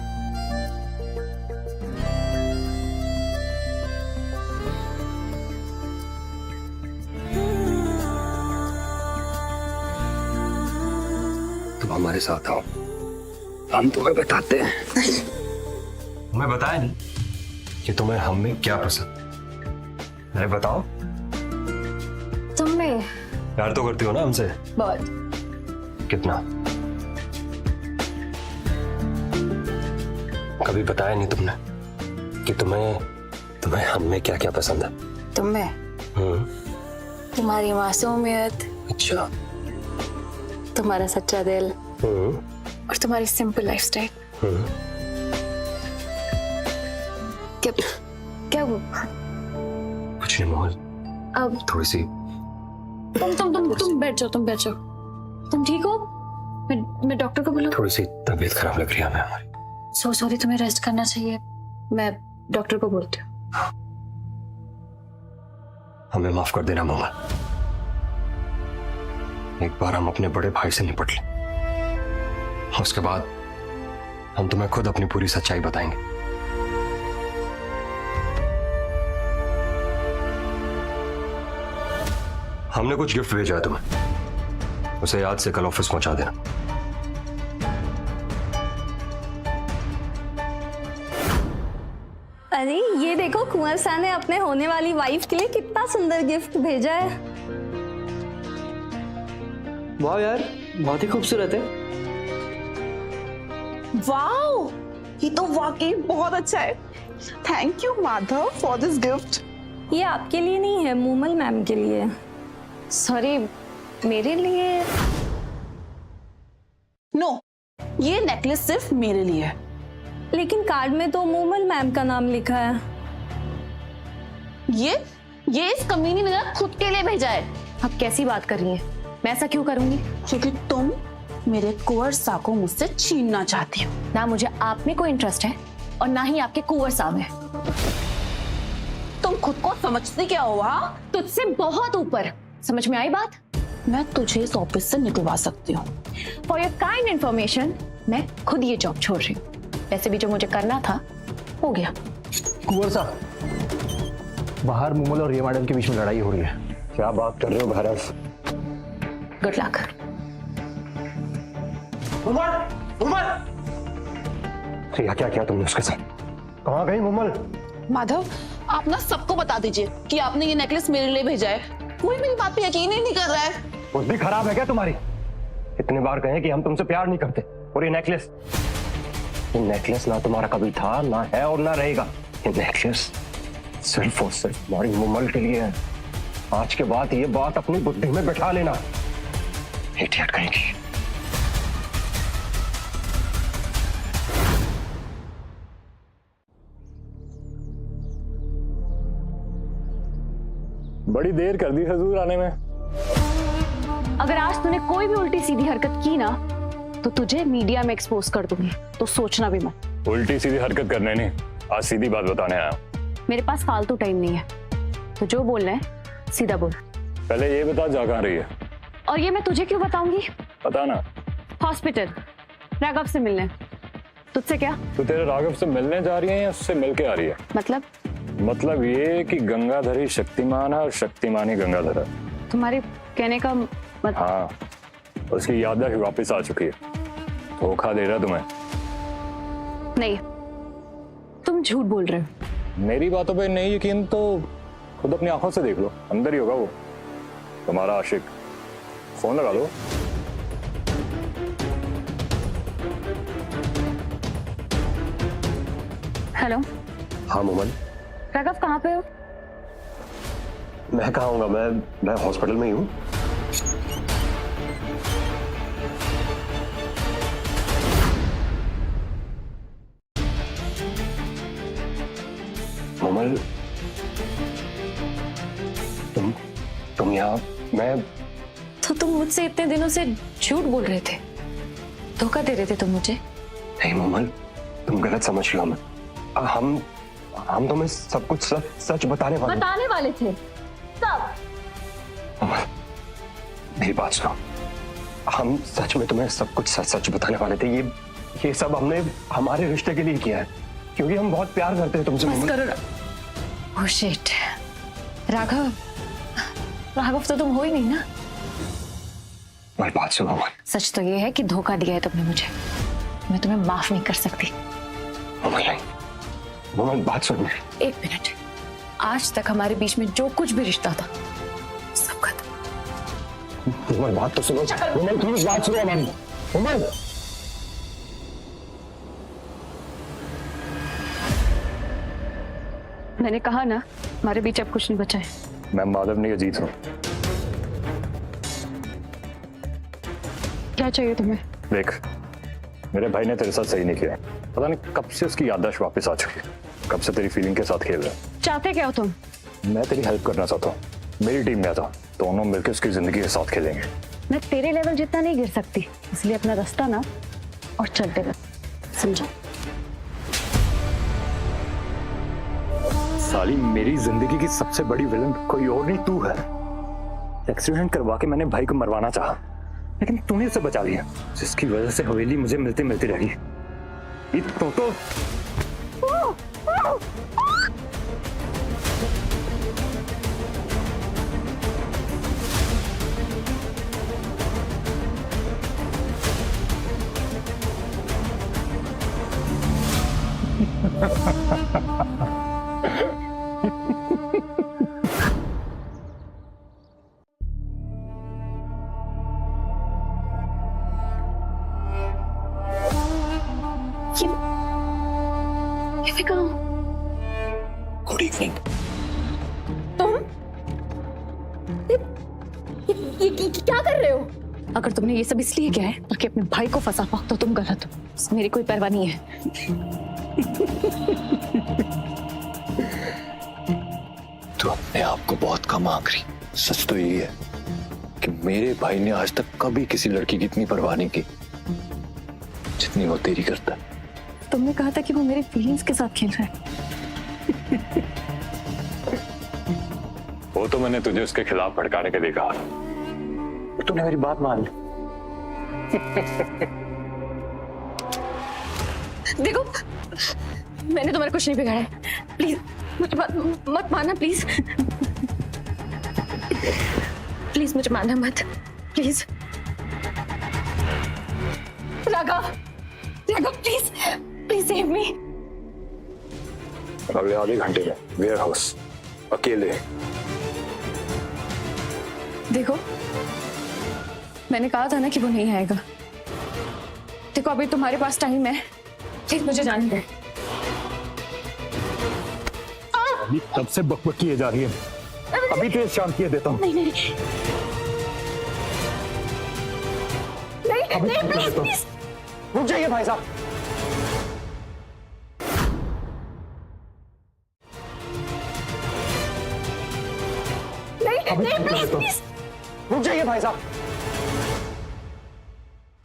तुम हमारे साथ आओ, हम तुम्हें बताते हैं। तुम्हें बताया नहीं कि तुम्हें हम में क्या पसंद है। अरे बताओ। तुम्हें प्यार तो करती हो ना हमसे? बहुत। कितना? कभी बताया नहीं तुमने कि तुम्हें हम में क्या क्या पसंद है? तुम्हें तुम्हारी मासूमियत, अच्छा, तुम्हारा सच्चा दिल और तुम्हारी सिंपल लाइफस्टाइल। क्या वो? कुछ नहीं मोहल, अब थोड़ी सी। तुम बैठ जाओ, तुम बैठ जाओ। तुम ठीक हो? मैं डॉक्टर को बुलाऊं? थोड़ी सी तबीयत खराब लग रही है हमें हमारी। सो सॉरी, तुम्हें रेस्ट करना चाहिए। मैं डॉक्टर को बोलती हूँ। हमें माफ कर देना मोहल, एक बार हम अपने बड़े भाई से निपट लें, उसके बाद हम तुम्हें खुद अपनी पूरी सच्चाई बताएंगे। हमने कुछ गिफ्ट भेजा है तुम्हें, उसे याद से कल ऑफिस पहुंचा देना। अरे ये देखो, कुंवर साहब ने अपने होने वाली वाइफ के लिए कितना सुंदर गिफ्ट भेजा है। वाह यार, बहुत ही खूबसूरत है। वाओ, ये तो वाकई बहुत अच्छा है। Thank you Madhav for this gift. ये आपके लिए नहीं है, मूमल मैम के लिए। सॉरी, मेरे लिए? नो, ये नेकलेस सिर्फ मेरे लिए है। लेकिन कार्ड में तो मूमल मैम का नाम लिखा है। ये इस कमीनी ने ना खुद के लिए भेजा है। अब कैसी बात कर रही हैं? मैं ऐसा क्यों करूंगी? क्योंकि तुम मेरे कुंवर साहब को मुझसे छीनना चाहती हो। ना मुझे आप में कोई इंटरेस्ट है और ना ही आपके कुंवर साहब में। तुम खुद को समझती क्या हो? हाँ, तुझसे बहुत ऊपर। समझ में आई बात? मैं तुझे इस ऑफिस से निकलवा सकती हूँ। फॉर योर काइंड इन्फॉर्मेशन, मैं खुद ये जॉब छोड़ रही हूँ। वैसे भी जो मुझे करना था हो गया। कुंवर साहब, बाहर मूमल और रिया मैडम के बीच में लड़ाई हो रही है। क्या बात कर रहे हो भैरव? Good luck. रिया, क्या किया तुमने उसके साथ? कहाँ गई मूमल? माधव, आप ना सबको बता दीजिए कि आपने ये नेकलेस मेरे लिए भेजा है। कोई मेरी बात पे यकीन ही नहीं कर रहा है। बुद्धि खराब है क्या तुम्हारी? इतने बार कहे कि हम तुमसे प्यार नहीं करते, और ये नेकलेस ना तुम्हारा कभी था, ना है और ना रहेगा। ये नेकलेस सिर्फ और सिर्फ हमारी मूमल के लिए है। आज के बाद ये बात अपनी बुद्धि में बैठा लेना। इडियट कहेंगी। बड़ी देर कर दी हुजूर आने में। अगर आज तूने कोई भी उल्टी सीधी हरकत की ना तो तुझे मीडिया में एक्सपोज कर दूंगी, तो सोचना भी मत। उल्टी सीधी हरकत करने नहीं, आज सीधी बात बताने आया हूं। मेरे पास फालतू टाइम नहीं है, तो जो बोलना है सीधा बोल। पहले ये बता जा कहां रही है? और ये मैं तुझे क्यों बताऊंगी? पता ना। हॉस्पिटल, राघव से मिलने। तुझसे क्या? तो तेरे राघव से मिलने जा रही है या उससे मिलके आ रही है? मतलब ये कि गंगाधर ही शक्तिमान है और शक्तिमान ही गंगाधर है। तुम्हारे कहने का हाँ, उसकी याददाश्त वापस आ चुकी है। धोखा दे रहा तुम्हें। नहीं, तुम झूठ बोल रहे हो। मेरी बातों पे नहीं यकीन तो खुद अपनी आंखों से देख लो, अंदर ही होगा वो तुम्हारा आशिक। फोन लगा लो। हेलो। हाँ मोमन। राघव कहाँ पे हो? मैं कहाँ होऊंगा, मैं हॉस्पिटल में ही हूँ। मोमल, तुम यहाँ? मैं तो तुम मुझसे इतने दिनों से झूठ बोल रहे थे, धोखा दे रहे थे तुम मुझे। नहीं मोमल, तुम गलत समझ रही हो हमें। हम तुम्हें सब कुछ सच बताने वाले थे सब। मेरी बात सुनो, हम सच में तुम्हें सब कुछ सच बताने वाले थे। ये सब हमने हमारे रिश्ते के लिए किया है, क्योंकि हम बहुत प्यार करते हैं तुमसे। बस करो। ओह शिट, राघव तो तुम हो ही नहीं ना। मेरी बात सुनो। सच तो ये है कि धोखा दिया है तुमने मुझे, मैं तुम्हें माफ नहीं कर सकती। मोमल बात सुन। एक मिनट, आज तक हमारे बीच में जो कुछ भी रिश्ता था सब खत्म। मोमल बात तो सुनो। मोमल प्लीज बात सुनो हमारी। मोमल, मैंने कहा ना, हमारे बीच अब कुछ नहीं बचा है। मैं माधव नहीं, अजीत हूँ। क्या चाहिए तुम्हें? देख, मेरे भाई ने तेरे साथ सही नहीं किया। पता नहीं कब से उसकी याददाश्त वापस आ चुकी है, कब से तेरी फीलिंग के साथ खेल रहा है। चाहते क्या हो तुम? मैं तेरी हेल्प करना चाहता हूँ। मेरी टीम में आता, दोनों मिलकर उसकी जिंदगी के साथ खेलेंगे। मैं तेरे लेवल जितना नहीं गिर सकती, इसलिए अपना रास्ता ना और चलते रह, समझा? साली, मेरी जिंदगी की सबसे बड़ी विलन कोई और नहीं, तू है। एक्सीडेंट करवा के मैंने भाई को मरवाना चाहा, लेकिन तूने उसे बचा लिया, जिसकी वजह से हवेली मुझे मिलते मिलती रही। तो गुड इवनिंग। तुम ये क्या कर रहे हो? अगर तुमने ये सब इसलिए किया है ताकि अपने भाई को फंसा पाओ तो तुम गलत हो। मेरी कोई परवाह नहीं है। तू अपने आप को बहुत कम आंक रही। सच तो यही है कि मेरे भाई ने आज तक कभी किसी लड़की की इतनी परवाह नहीं की जितनी वो तेरी करता है। तुमने कहा था कि वो मेरे फीलिंग्स के साथ खेल रहा है। वो तो मैंने तुझे उसके खिलाफ भड़काने के लिए कहा। तूने मेरी बात मान ली। देखो, मैंने तुम्हारा कुछ नहीं बिगाड़ा है। प्लीज मुझे मत मारना, प्लीज प्लीज मुझे मारना मत, please. Raghav please please save me. अगले आधे घंटे में वेयर हाउस, अकेले। देखो, मैंने कहा था ना कि वो नहीं आएगा। देखो, अभी तुम्हारे पास टाइम है, प्लीज मुझे जाने दो। अभी तब से बकबक किए जा रही है, अभी तो शांत किए देता हूँ। नहीं प्लीज रुक जाइए भाई साहब। रुक जाइए भाई साहब,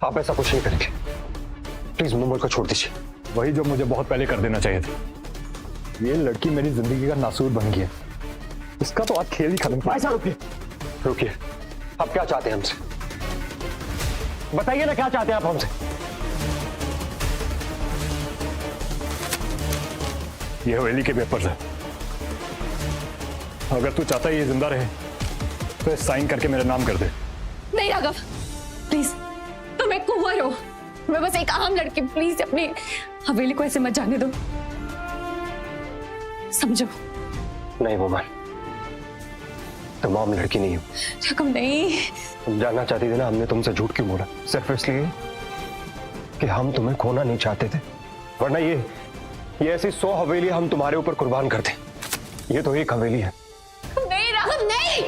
आप ऐसा कुछ नहीं करेंगे। प्लीज मुमल को छोड़ दीजिए। वही जो मुझे बहुत पहले कर देना चाहिए था। ये लड़की मेरी जिंदगी का नासूर बन गई है, इसका तो आज खेल ही खत्म। भाई साहब रुकिए, रुकिए, आप क्या चाहते हैं हमसे? बताइए ना, क्या चाहते हैं आप हमसे? ये हवेली के पेपर्स है, अगर तू चाहता है ये जिंदा रहे तो साइन करके मेरा नाम कर दे। नहीं राघव, प्लीज, तुम एक कुंवर हो, मैं बस एक आम लड़की, प्लीज अपनी हवेली को ऐसे मत जाने दो, समझो। नहीं मुमल, तुम आम लड़की नहीं हो। राघव नहीं। तुम जानना चाहती थी ना हमने तुमसे झूठ क्यों बोला? सिर्फ इसलिए कि हम तुम्हें खोना नहीं चाहते थे, वरना ये ऐसी 100 हवेली हम तुम्हारे ऊपर कुर्बान करते। ये तो एक हवेली है। नहीं राघव नहीं।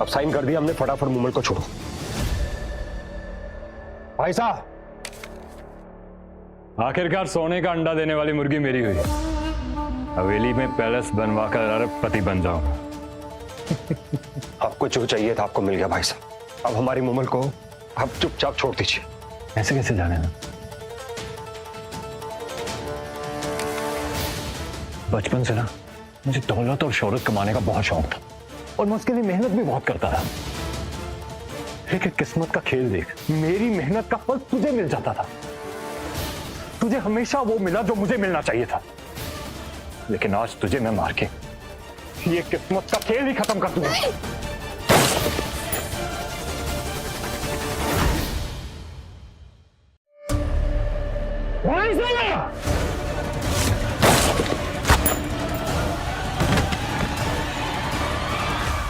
अब साइन कर दिया हमने, फटाफट मुमल को छोड़ो। भाई साहब, आखिरकार सोने का अंडा देने वाली मुर्गी मेरी हुई। हवेली में पैलेस बनवा कर अरबपति बन जाऊंगा। आपको जो चाहिए था आपको मिल गया भाई साहब। अब हमारी मुमल को आप चुपचाप छोड़ दीजिए। ऐसे कैसे जाने ना, बचपन से ना मुझे दौलत और शोहरत कमाने का बहुत शौक था और मैं उसके लिए मेहनत भी बहुत करता था। लेकिन किस्मत का खेल देख, मेरी मेहनत का फल तुझे मिल जाता था। तुझे हमेशा वो मिला जो मुझे मिलना चाहिए था, लेकिन आज तुझे मैं मार के ये किस्मत का खेल ही खत्म कर दूंगा।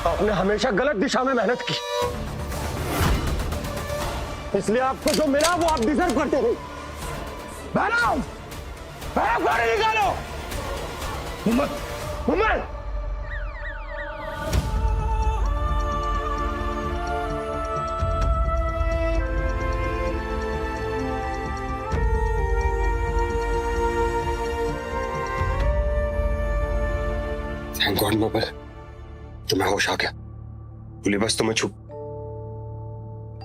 आपने हमेशा गलत दिशा में मेहनत की, इसलिए आपको जो मिला वो आप डिजर्व करते थे। भैरव, गाड़ी निकालो। मुमल, मुमल, थैंक गॉड मुमल, तुम्हें होश आ गया। बोली बस तुम्हें छुप।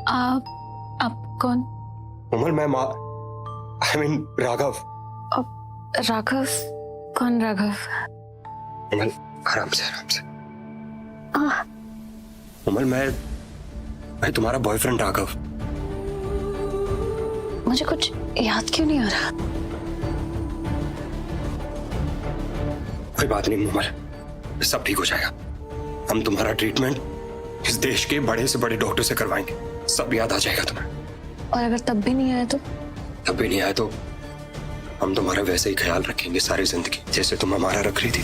आप कौन? मुमल, मैं आई मीन राघव। राघव? कौन राघव? मुमल आराम से, आराम से। मुमल, मैं तुम्हारा बॉयफ्रेंड राघव। मुझे कुछ याद क्यों नहीं आ रहा? कोई बात नहीं मुमल, सब ठीक हो जाएगा। हम तुम्हारा ट्रीटमेंट इस देश के बड़े से बड़े डॉक्टर से करवाएंगे, सब याद आ जाएगा तुम्हें। और अगर तब भी नहीं आया तो? तब भी नहीं आया तो हम तुम्हारा वैसे ही ख्याल रखेंगे सारी जिंदगी, जैसे तुम हमारा रख रही थी।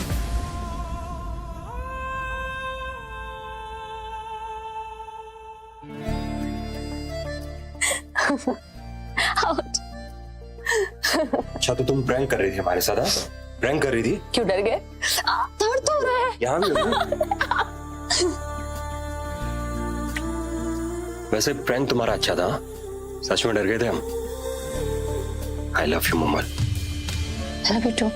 अच्छा, तो तुम प्रैंक कर रही थी हमारे साथ? प्रैंक कर रही थी? क्यों डर गए? दर्द तो हो रहा है। यहाँ भी वैसे प्रैंक तुम्हारा अच्छा था, सच में डर गए थे हम। I love you Mumal. I love you too.